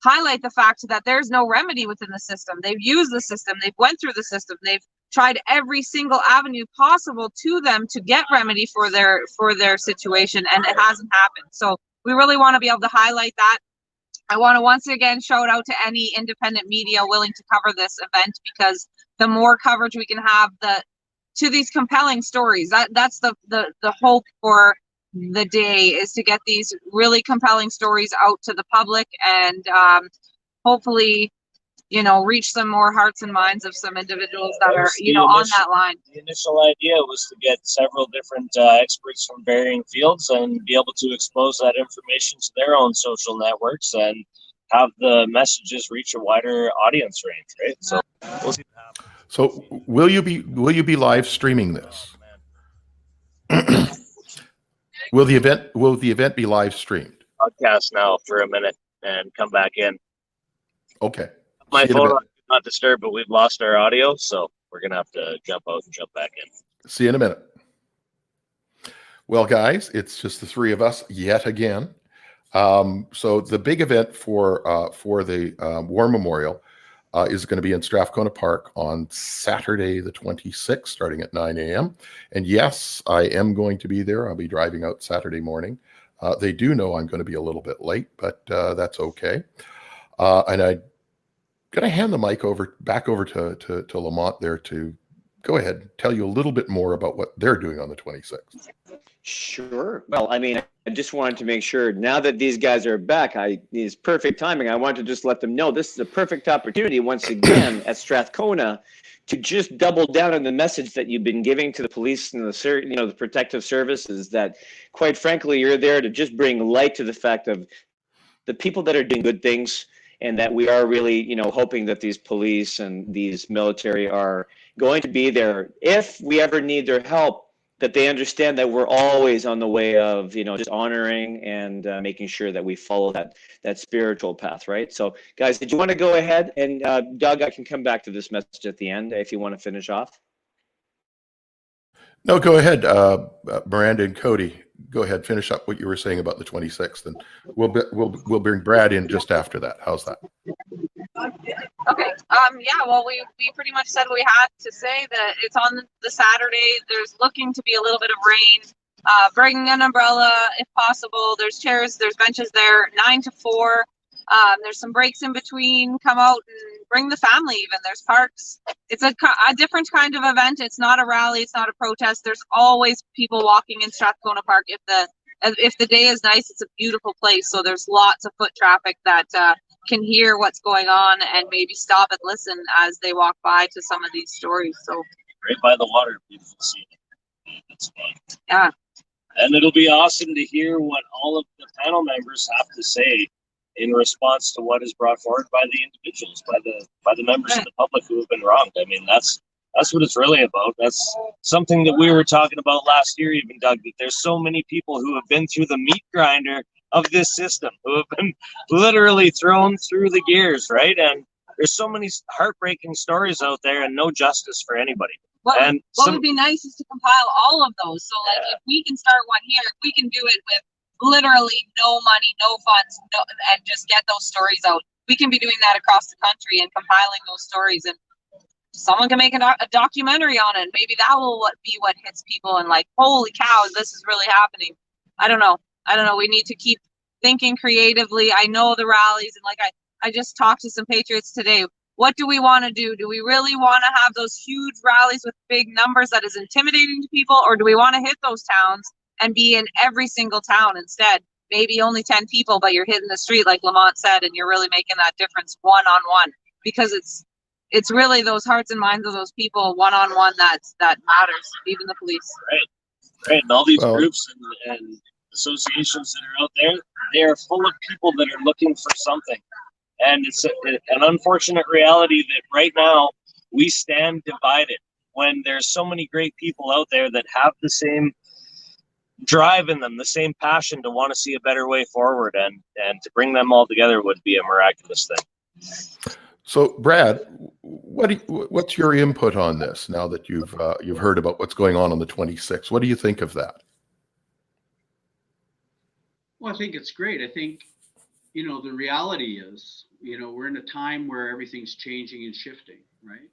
Speaker 3: highlight the fact that there's no remedy within the system. They've used the system, they've went through the system, they've tried every single avenue possible to them to get remedy for their situation, and it hasn't happened. So we really want to be able to highlight that. I want to once again shout out to any independent media willing to cover this event, because the more coverage we can have to these compelling stories, that's the hope for the day, is to get these really compelling stories out to the public, and hopefully reach some more hearts and minds of some individuals that are on that line.
Speaker 5: The initial idea was to get several different experts from varying fields and be able to expose that information to their own social networks and have the messages reach a wider audience range, right? So we'll see what happens.
Speaker 1: So will you be live streaming this? Will the event be live streamed?
Speaker 5: Podcast now for a minute and come back in.
Speaker 1: Okay.
Speaker 5: My phone on not disturb, but we've lost our audio, so we're gonna have to jump out and jump back in.
Speaker 1: See you in a minute. Well, guys, it's just the three of us yet again. So the big event for the War Memorial is going to be in Strathcona Park on Saturday the 26th, starting at 9 a.m. And yes, I am going to be there. I'll be driving out Saturday morning. They do know I'm going to be a little bit late, but that's okay. And I'm going to hand the mic back over to Lamonte there to go ahead and tell you a little bit more about what they're doing on the 26th.
Speaker 2: Sure. Well, I mean, I just wanted to make sure now that these guys are back, it's perfect timing. I want to just let them know this is a perfect opportunity once again at Strathcona to just double down on the message that you've been giving to the police and the protective services, that quite frankly, you're there to just bring light to the fact of the people that are doing good things, and that we are really, hoping that these police and these military are going to be there if we ever need their help, that they understand that we're always on the way of, just honoring and making sure that we follow that spiritual path, right? So, guys, did you want to go ahead? And Doug, I can come back to this message at the end if you want to finish off.
Speaker 1: No, go ahead, Miranda and Cody. Go ahead, finish up what you were saying about the 26th, and we'll bring Brad in just after that. How's that?
Speaker 3: Okay. Well, we pretty much said what we had to say. That it's on the Saturday. There's looking to be a little bit of rain. Bring an umbrella if possible. There's chairs, there's benches there, 9 to 4. There's some breaks in between. Come out and bring the family even. There's parks. It's a different kind of event. It's not a rally. It's not a protest. There's always people walking in Strathcona Park. If the day is nice, it's a beautiful place. So there's lots of foot traffic that can hear what's going on and maybe stop and listen as they walk by to some of these stories. So
Speaker 5: right by the water, beautiful scene. That's fun.
Speaker 3: Yeah.
Speaker 5: And it'll be awesome to hear what all of the panel members have to say in response to what is brought forward by the individuals, by the members of the public who have been wronged. I mean, that's what it's really about. That's something that we were talking about last year, even, Doug, that there's so many people who have been through the meat grinder of this system, who have been literally thrown through the gears, right? And there's so many heartbreaking stories out there and no justice for anybody.
Speaker 3: What would be nice is to compile all of those. So, if we can start one here, if we can do it with literally no money, no funds, and just get those stories out, we can be doing that across the country and compiling those stories, and someone can make a documentary on it. Maybe that will be what hits people and like, holy cow, this is really happening. I don't know. We need to keep thinking creatively. I know the rallies, and like I just talked to some patriots today. What do we want to do? Do we really want to have those huge rallies with big numbers that is intimidating to people, or do we want to hit those towns and be in every single town instead? Maybe only 10 people, but you're hitting the street like Lamonte said, and you're really making that difference one-on-one, because it's really those hearts and minds of those people one-on-one that matters, even the police.
Speaker 5: Right. And all these
Speaker 1: Well-
Speaker 5: groups and associations that are out there, they are full of people that are looking for something. And it's an unfortunate reality that right now we stand divided when there's so many great people out there that have the same drive in them, the same passion to want to see a better way forward, and to bring them all together would be a miraculous thing.
Speaker 1: So, Brad, what's your input on this now that you've heard about what's going on the 26th? What do you think of that?
Speaker 4: Well, I think it's great. I think, the reality is, we're in a time where everything's changing and shifting, right?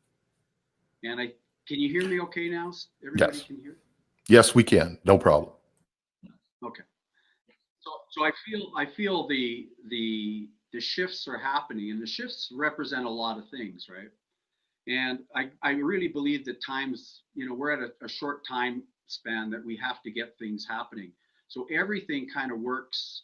Speaker 4: And can you hear me okay now? Everybody
Speaker 1: Yes.
Speaker 4: can hear?
Speaker 1: Yes, we can. No problem.
Speaker 4: Okay. So I feel the shifts are happening, and the shifts represent a lot of things, right? And I really believe that times, we're at a short time span that we have to get things happening. So everything kind of works,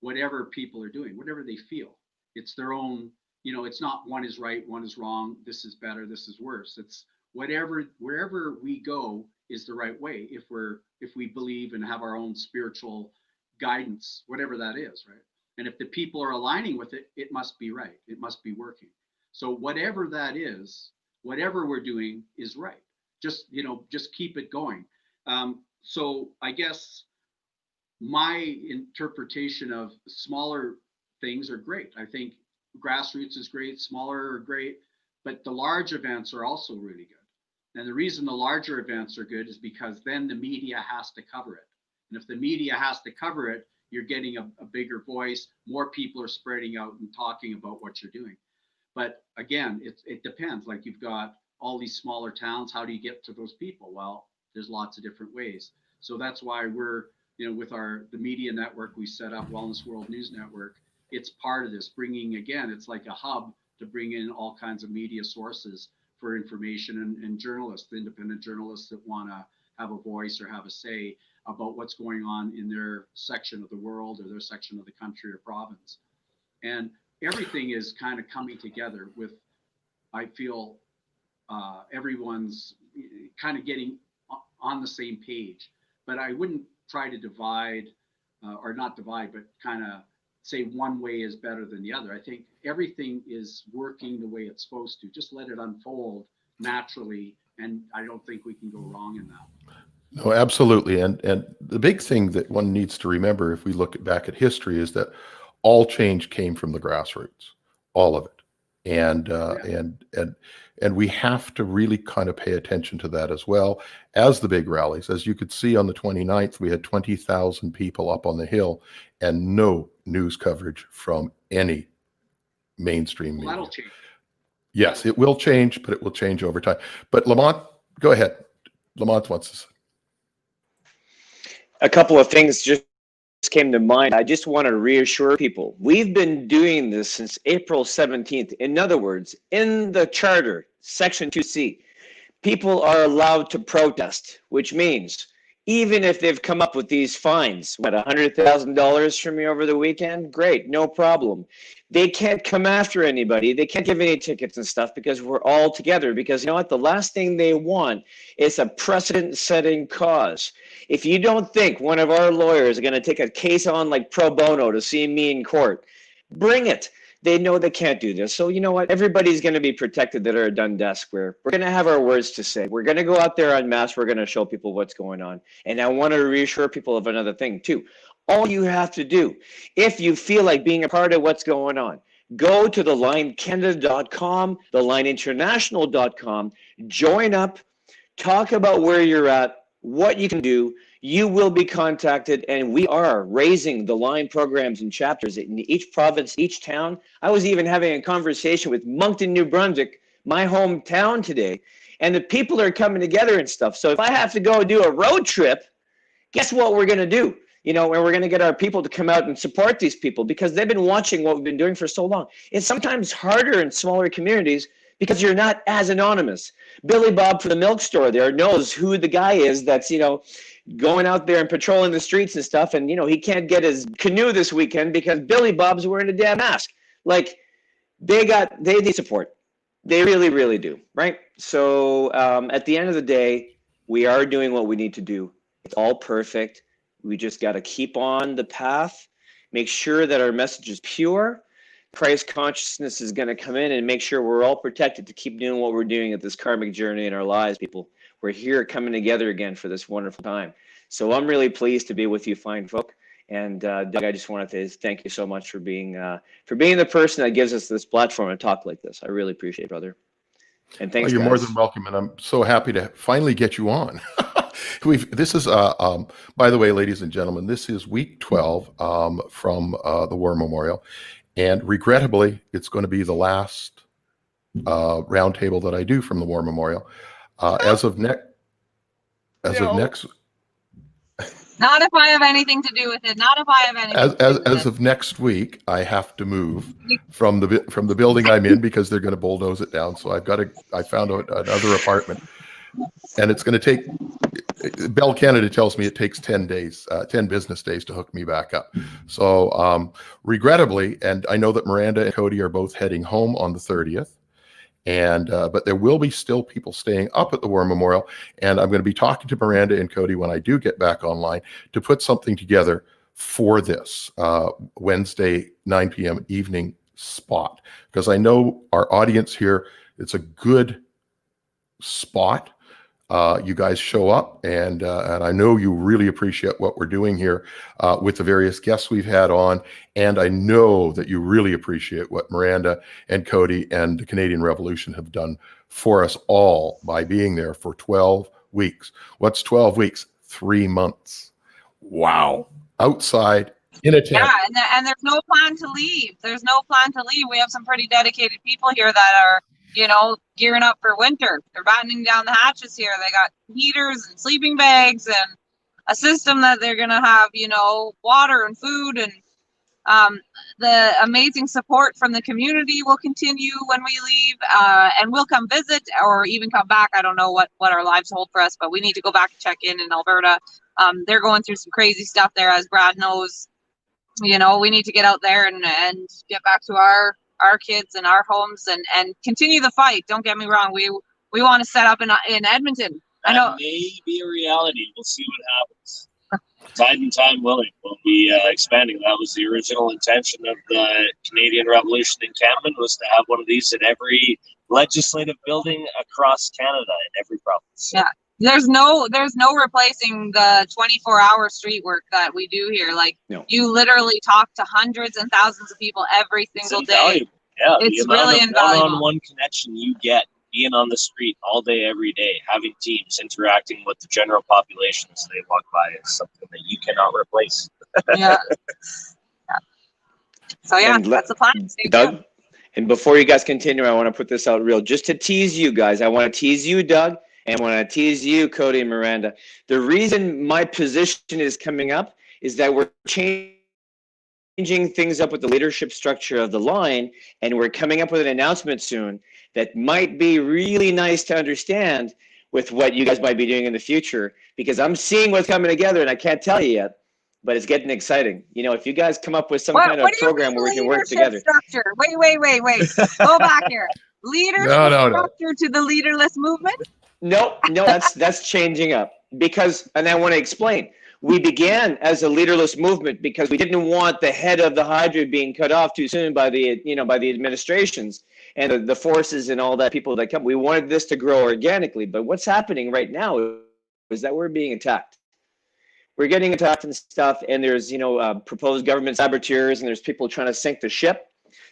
Speaker 4: whatever people are doing, whatever they feel. It's their own, it's not one is right, one is wrong, this is better, this is worse. It's wherever we go is the right way if we believe and have our own spiritual guidance, whatever that is, right? And if the people are aligning with it, it must be right. It must be working. So whatever that is, whatever we're doing is right. Just keep it going. So I guess my interpretation of smaller things are great. I think grassroots is great, smaller are great, but the large events are also really good. And the reason the larger events are good is because then the media has to cover it. And if the media has to cover it, you're getting a bigger voice, more people are spreading out and talking about what you're doing. But again, it depends. Like you've got all these smaller towns, how do you get to those people? Well, there's lots of different ways. So that's why we're, with the media network we set up, Wellness World News Network, it's part of this, bringing, again, it's like a hub to bring in all kinds of media sources for information and journalists, the independent journalists that want to have a voice or have a say about what's going on in their section of the world or their section of the country or province. And everything is kind of coming together with, I feel, everyone's kind of getting on the same page. But I wouldn't try to divide, or not divide, but kind of say one way is better than the other. I think everything is working the way it's supposed to. Just let it unfold naturally, and I don't think we can go wrong in that.
Speaker 1: No, absolutely. And the big thing that one needs to remember if we look back at history is that all change came from the grassroots, all of it. And we have to really kind of pay attention to that as well as the big rallies. As you could see on the 29th, we had 20,000 people up on the Hill and no news coverage from any mainstream media.
Speaker 4: That'll change.
Speaker 1: Yes, it will change, but it will change over time. But Lamont, go ahead. Lamont wants to say.
Speaker 2: A couple of things just came to mind. I just want to reassure people. We've been doing this since April 17th. In other words, in the charter, section 2C, people are allowed to protest, which means even if they've come up with these fines, what, $100,000 from me over the weekend? Great, no problem. They can't come after anybody. They can't give any tickets and stuff because we're all together. Because you know what? The last thing they want is a precedent-setting cause. If you don't think one of our lawyers is going to take a case on like pro bono to see me in court, bring it. They know they can't do this. So you know what? Everybody's going to be protected that are done desk. We're going to have our words to say. We're going to go out there en masse. We're going to show people what's going on. And I want to reassure people of another thing too. All you have to do, if you feel like being a part of what's going on, go to thelinecanada.com, thelineinterntional.com, join up, talk about where you're at, what you can do. You will be contacted, and we are raising the line programs and chapters in each province, each town. I was even having a conversation with Moncton, New Brunswick, my hometown today, and the people are coming together and stuff. So if I have to go do a road trip, guess what we're going to do? And we're going to get our people to come out and support these people because they've been watching what we've been doing for so long. It's sometimes harder in smaller communities because you're not as anonymous. Billy Bob from the milk store there knows who the guy is that's, going out there and patrolling the streets and stuff. And, he can't get his canoe this weekend because Billy Bob's wearing a damn mask. Like, they need support. They really, really do, right? So at the end of the day, we are doing what we need to do. It's all perfect. We just got to keep on the path, make sure that our message is pure. Christ consciousness is going to come in and make sure we're all protected to keep doing what we're doing at this karmic journey in our lives, people. We're here coming together again for this wonderful time. So I'm really pleased to be with you fine folk. And Doug, I just wanted to thank you so much for being the person that gives us this platform to talk like this. I really appreciate it, brother. And thanks,
Speaker 1: You're
Speaker 2: guys.
Speaker 1: more than welcome, and I'm so happy to finally get you on. This is, by the way, ladies and gentlemen, this is week 12 from the War Memorial, and regrettably, it's going to be the last roundtable that I do from the War Memorial. As of next.
Speaker 3: Not if I have anything to do with it. Not if I have anything to do with it.
Speaker 1: As of next week, I have to move from the building I'm in because they're going to bulldoze it down. So I found another apartment, and it's going to take. Bell Canada tells me it takes 10 business days to hook me back up. So regrettably, and I know that Miranda and Cody are both heading home on the 30th. And but there will be still people staying up at the War Memorial, and I'm going to be talking to Miranda and Cody when I do get back online to put something together for this Wednesday 9 p.m. evening spot, because I know our audience here, it's a good spot. You guys show up, and I know you really appreciate what we're doing here with the various guests we've had on, and I know that you really appreciate what Miranda and Cody and the Canadian Revolution have done for us all by being there for 12 weeks. What's 12 weeks? 3 months. Wow. Outside in a tent.
Speaker 3: Yeah, and there's no plan to leave. There's no plan to leave. We have some pretty dedicated people here that are, gearing up for winter. They're battening down the hatches here. They got heaters and sleeping bags and a system that they're going to have, water and food, and the amazing support from the community will continue when we leave, and we'll come visit or even come back. I don't know what our lives hold for us, but we need to go back and check in Alberta. They're going through some crazy stuff there, as Brad knows. We need to get out there and get back to our kids and our homes and continue the fight. Don't get me wrong. We want to set up in Edmonton. I know.
Speaker 5: That may be a reality. We'll see what happens. Tide and time willing, we'll be expanding. That was the original intention of the Canadian Revolution encampment, was to have one of these in every legislative building across Canada in every province.
Speaker 3: Yeah. There's no replacing the 24-hour street work that we do here. Like, no. You literally talk to hundreds and thousands of people every single day.
Speaker 5: Yeah,
Speaker 3: it's really invaluable.
Speaker 5: One-on-one connection you get being on the street all day, every day, having teams interacting with the general population as they walk by is something that you cannot replace.
Speaker 3: Yeah. So that's the plan.
Speaker 2: Doug, and before you guys continue, I want to put this out real, just to tease you guys. I want to tease you, Doug. And when I tease you, Cody and Miranda, the reason my position is coming up is that we're changing things up with the leadership structure of the line, and we're coming up with an announcement soon that might be really nice to understand with what you guys might be doing in the future, because I'm seeing what's coming together, and I can't tell you yet, but it's getting exciting. If you guys come up with some kind of program where we can work together.
Speaker 3: Structure? Wait. Go back here. Leadership structure to the leaderless movement?
Speaker 2: No, that's changing up, and I want to explain. We began as a leaderless movement because we didn't want the head of the Hydra being cut off too soon by the administrations and the forces and all that people that come. We wanted this to grow organically, but what's happening right now is that we're being attacked. We're getting attacked and stuff, and there's proposed government saboteurs, and there's people trying to sink the ship.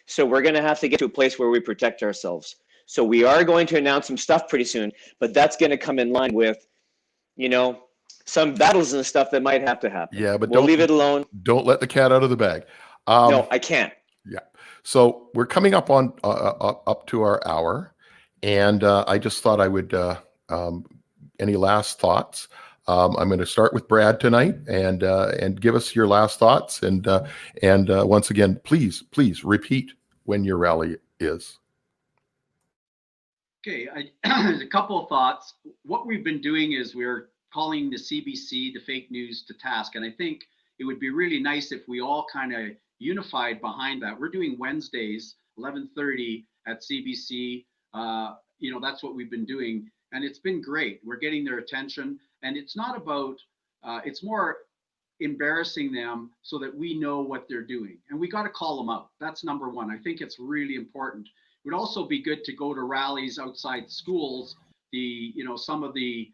Speaker 2: So we're going to have to get to a place where we protect ourselves. So we are going to announce some stuff pretty soon, but that's going to come in line with, some battles and stuff that might have to happen.
Speaker 1: Yeah, but
Speaker 2: we'll leave it alone.
Speaker 1: Don't let the cat out of the bag.
Speaker 2: No, I can't.
Speaker 1: Yeah. So we're coming up on up to our hour, and I just thought I would. Any last thoughts? I'm going to start with Brad tonight, and give us your last thoughts. And once again, please repeat when your rally is.
Speaker 4: Okay, a couple of thoughts. What we've been doing is we're calling the CBC, the fake news, to task. And I think it would be really nice if we all kind of unified behind that. We're doing Wednesdays, 11:30 at CBC. That's what we've been doing, and it's been great. We're getting their attention, and it's not about, it's more embarrassing them so that we know what they're doing, and we got to call them out. That's number one. I think it's really important. It would also be good to go to rallies outside schools, some of the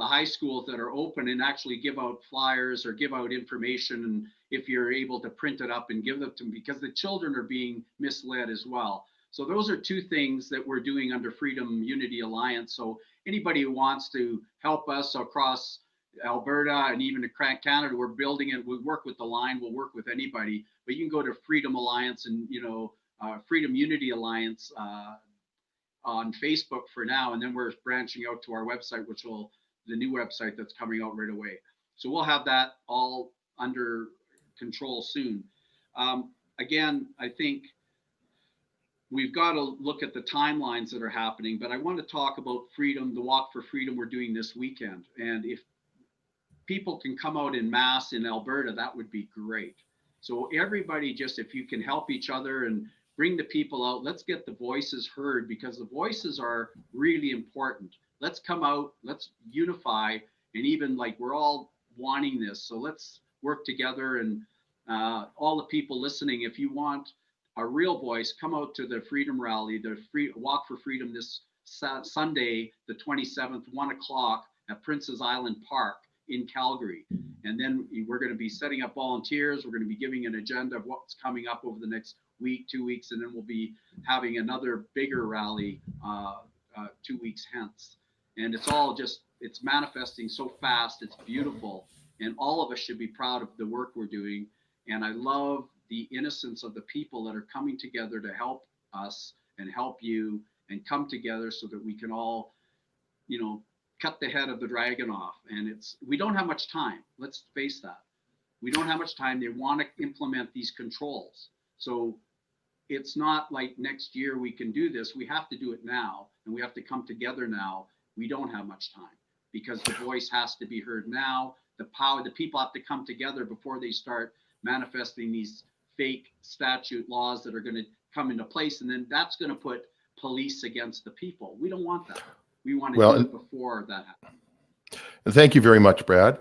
Speaker 4: high schools that are open, and actually give out flyers or give out information, and if you're able to print it up and give them to them, because the children are being misled as well. So those are two things that we're doing under Freedom Unity Alliance. So anybody who wants to help us across Alberta and even across Canada, we're building it. We work with the line, we'll work with anybody, but you can go to Freedom Alliance and Freedom Unity Alliance on Facebook for now, and then we're branching out to our website, the new website that's coming out right away. So we'll have that all under control soon. Again, I think we've got to look at the timelines that are happening, but I want to talk about freedom, the Walk for Freedom we're doing this weekend. And if people can come out in mass in Alberta, that would be great. So everybody, just if you can help each other and bring the people out, let's get the voices heard, because the voices are really important. Let's come out, let's unify, and even like we're all wanting this. So let's work together, and all the people listening, if you want a real voice, come out to the Freedom Rally, the Walk for Freedom this Sunday, the 27th, 1 o'clock at Princess Island Park in Calgary. And then we're going to be setting up volunteers. We're going to be giving an agenda of what's coming up over the next week, 2 weeks, and then we'll be having another bigger rally 2 weeks hence. And it's manifesting so fast. It's beautiful. And all of us should be proud of the work we're doing. And I love the innocence of the people that are coming together to help us and help you, and come together so that we can all, cut the head of the dragon off. And we don't have much time. Let's face that. We don't have much time. They want to implement these controls. So it's not like next year we can do this. We have to do it now, and we have to come together now. We don't have much time, because the voice has to be heard now. The people have to come together before they start manifesting these fake statute laws that are going to come into place. And then that's going to put police against the people. We don't want that. We want to do it before that happens.
Speaker 1: Thank you very much, Brad.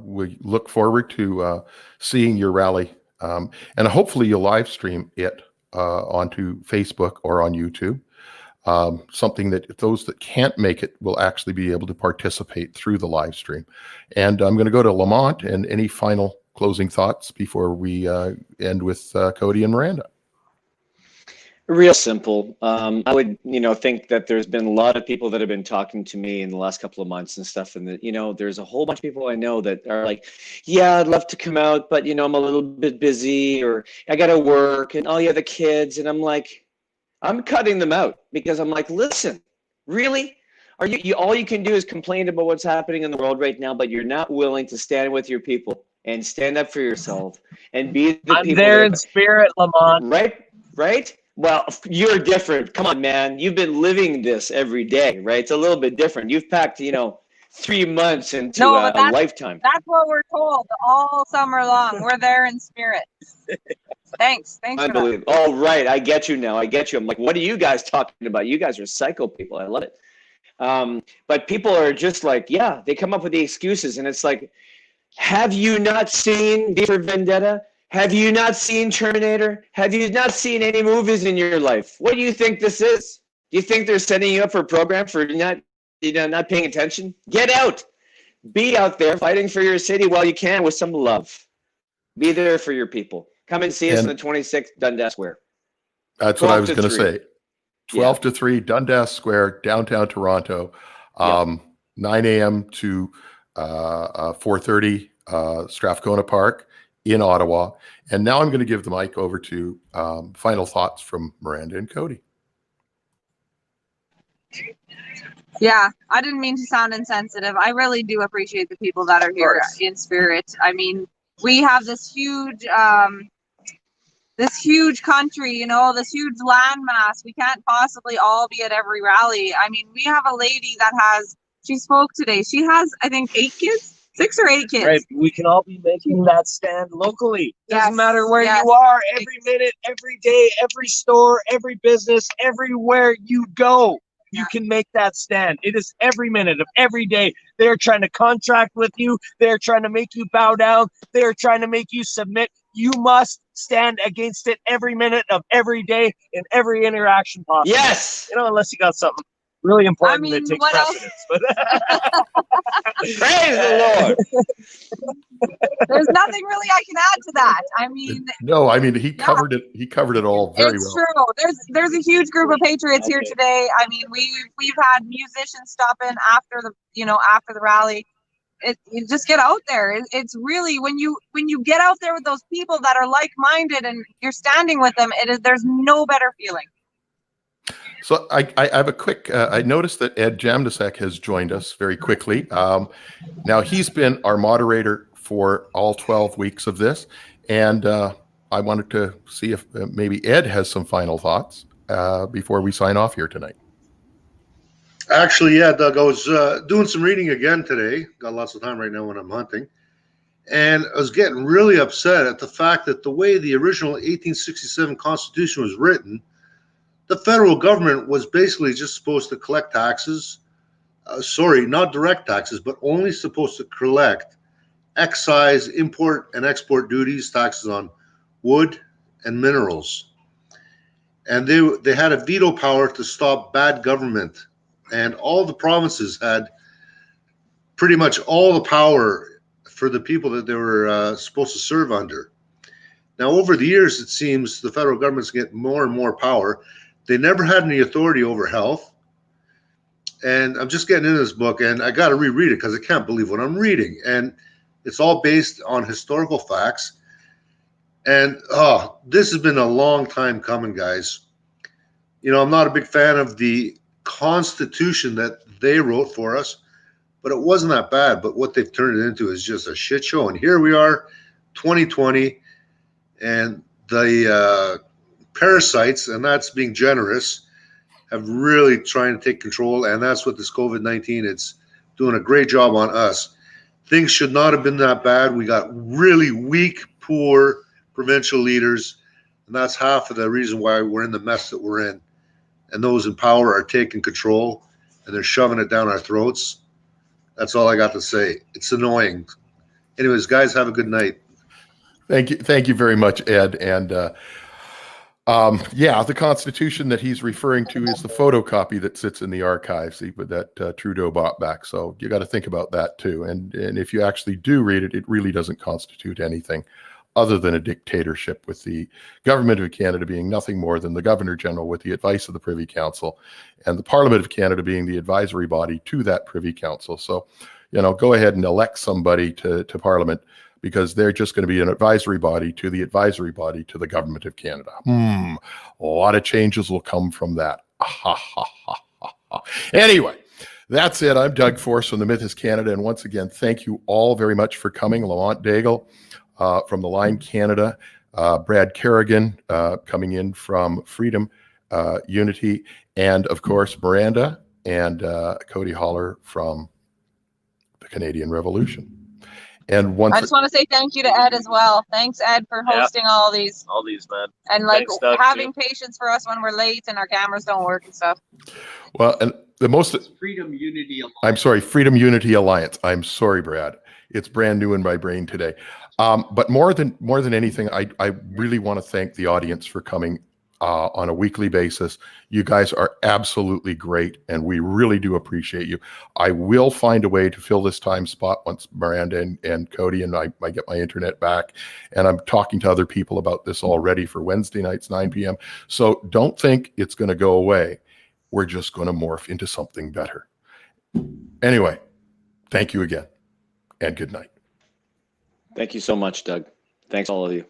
Speaker 1: We look forward to seeing your rally, and hopefully you'll live stream it onto Facebook or on YouTube. Something that those that can't make it will actually be able to participate through the live stream. And I'm going to go to Lamonte, and any final closing thoughts before we end with Cody and Miranda.
Speaker 2: Real simple. I would, think that there's been a lot of people that have been talking to me in the last couple of months and stuff. And that, there's a whole bunch of people I know that are like, yeah, I'd love to come out, but, I'm a little bit busy, or I got to work, and oh yeah, the kids. And I'm like, I'm cutting them out, because I'm like, listen, really? Are you all you can do is complain about what's happening in the world right now, but you're not willing to stand with your people and stand up for yourself and be the
Speaker 5: I'm
Speaker 2: people
Speaker 5: there in spirit, Lamonte.
Speaker 2: Right? Well, you're different. Come on, man. You've been living this every day, right? It's a little bit different. You've packed, 3 months into a lifetime.
Speaker 3: That's what we're told all summer long. We're there in spirit. Thanks.
Speaker 2: Unbelievable. Oh, right. I get you now. I'm like, what are you guys talking about? You guys are psycho people. I love it. But people are just like, yeah, they come up with the excuses. And it's like, have you not seen V for Vendetta? Have you not seen Terminator? Have you not seen any movies in your life? What do you think this is? Do you think they're setting you up for a program for not paying attention? Get out. Be out there fighting for your city while you can with some love. Be there for your people. Come and see us on the 26th, Dundas Square.
Speaker 1: That's what I was going to say. 12 to 3, Dundas Square, downtown Toronto, 9 a.m. to 4:30, Strathcona Park in Ottawa. And now I'm going to give the mic over to final thoughts from Miranda and Cody.
Speaker 3: Yeah, I didn't mean to sound insensitive. I really do appreciate the people that are here in spirit. I mean, we have this huge country, this huge landmass. We can't possibly all be at every rally. I mean, we have a lady that she spoke today. She has, I think, 8 kids, 6 or 8 kids.
Speaker 5: Right, we can all be making that stand locally. Doesn't
Speaker 3: Yes,
Speaker 5: matter where
Speaker 3: yes.
Speaker 5: you are, every minute, every day, every store, every business, everywhere you go, you can make that stand. It is every minute of every day. They're trying to contract with you. They're trying to make you bow down. They're trying to make you submit. You must stand against it every minute of every day in every interaction possible.
Speaker 2: Yes.
Speaker 5: You know, unless you got something really important
Speaker 3: I mean,
Speaker 5: that takes
Speaker 3: what else?
Speaker 5: precedence. But
Speaker 2: Praise the Lord.
Speaker 3: There's nothing really I can add to that. I mean,
Speaker 1: No, I mean, he covered it. He covered it all very
Speaker 3: it's
Speaker 1: well.
Speaker 3: true. There's a huge group of patriots here today. I mean, we've had musicians stop in after the rally. You just get out there. It's really when you get out there with those people that are like-minded and you're standing with them, there's no better feeling.
Speaker 1: So I have a quick, I noticed that Ed Jamnisek has joined us very quickly. Now he's been our moderator for all 12 weeks of this. And I wanted to see if maybe Ed has some final thoughts before we sign off here tonight.
Speaker 6: Actually, yeah, Doug, I was doing some reading again today. Got lots of time right now when I'm hunting. And I was getting really upset at the fact that the way the original 1867 Constitution was written, the federal government was basically just supposed to collect taxes. Sorry, not direct taxes, but only supposed to collect excise, import, and export duties, taxes on wood and minerals. And they had a veto power to stop bad government. And all the provinces had pretty much all the power for the people that they were supposed to serve under. Now, over the years, it seems the federal government's getting more and more power. They never had any authority over health. And I'm just getting into this book, and I got to reread it because I can't believe what I'm reading. And it's all based on historical facts. And this has been a long time coming, guys. You know, I'm not a big fan of the Constitution that they wrote for us, but it wasn't that bad. But what they've turned it into is just a shit show. And here we are, 2020, and the parasites, and that's being generous, have really trying to take control. And that's what this COVID-19, it's doing a great job on us. Things should not have been that bad. We got really weak, poor provincial leaders, and that's half of the reason why we're in the mess that we're in. And those in power are taking control, and they're shoving it down our throats. That's all I got to say. It's annoying. Anyways, guys, have a good night.
Speaker 1: Thank you very much, Ed. And yeah, the Constitution that he's referring to is the photocopy that sits in the archives that Trudeau bought back. So you got to think about that too. And if you actually do read it, it really doesn't constitute anything other than a dictatorship, with the government of Canada being nothing more than the Governor General with the advice of the Privy Council, and the Parliament of Canada being the advisory body to that Privy Council. So, you know, go ahead and elect somebody to Parliament, because they're just going to be an advisory body to the advisory body to the Government of Canada. A lot of changes will come from that. Anyway, that's it. I'm Doug Force from the Myth is Canada. And once again, thank you all very much for coming. Lamonte Daigle from the Line Canada, Brad Carrigan coming in from Freedom Unity, and of course, Miranda and Cody Haller from the Canadian Revolution. And
Speaker 3: I just want to say thank you to Ed as well. Thanks, Ed, for hosting all these,
Speaker 5: man.
Speaker 3: and like
Speaker 5: Thanks, Doug,
Speaker 3: having
Speaker 5: too.
Speaker 3: patience for us when we're late and our cameras don't work and stuff.
Speaker 1: Well, and the most
Speaker 4: Freedom Unity Alliance.
Speaker 1: I'm sorry, Freedom Unity Alliance. I'm sorry, Brad. It's brand new in my brain today. But more than anything, I really want to thank the audience for coming on a weekly basis. You guys are absolutely great, and we really do appreciate you. I will find a way to fill this time spot once Miranda and Cody and I get my internet back. And I'm talking to other people about this already for Wednesday nights, 9 p.m. So don't think it's going to go away. We're just going to morph into something better. Anyway, thank you again, and good night.
Speaker 2: Thank you so much, Doug. Thanks all of you.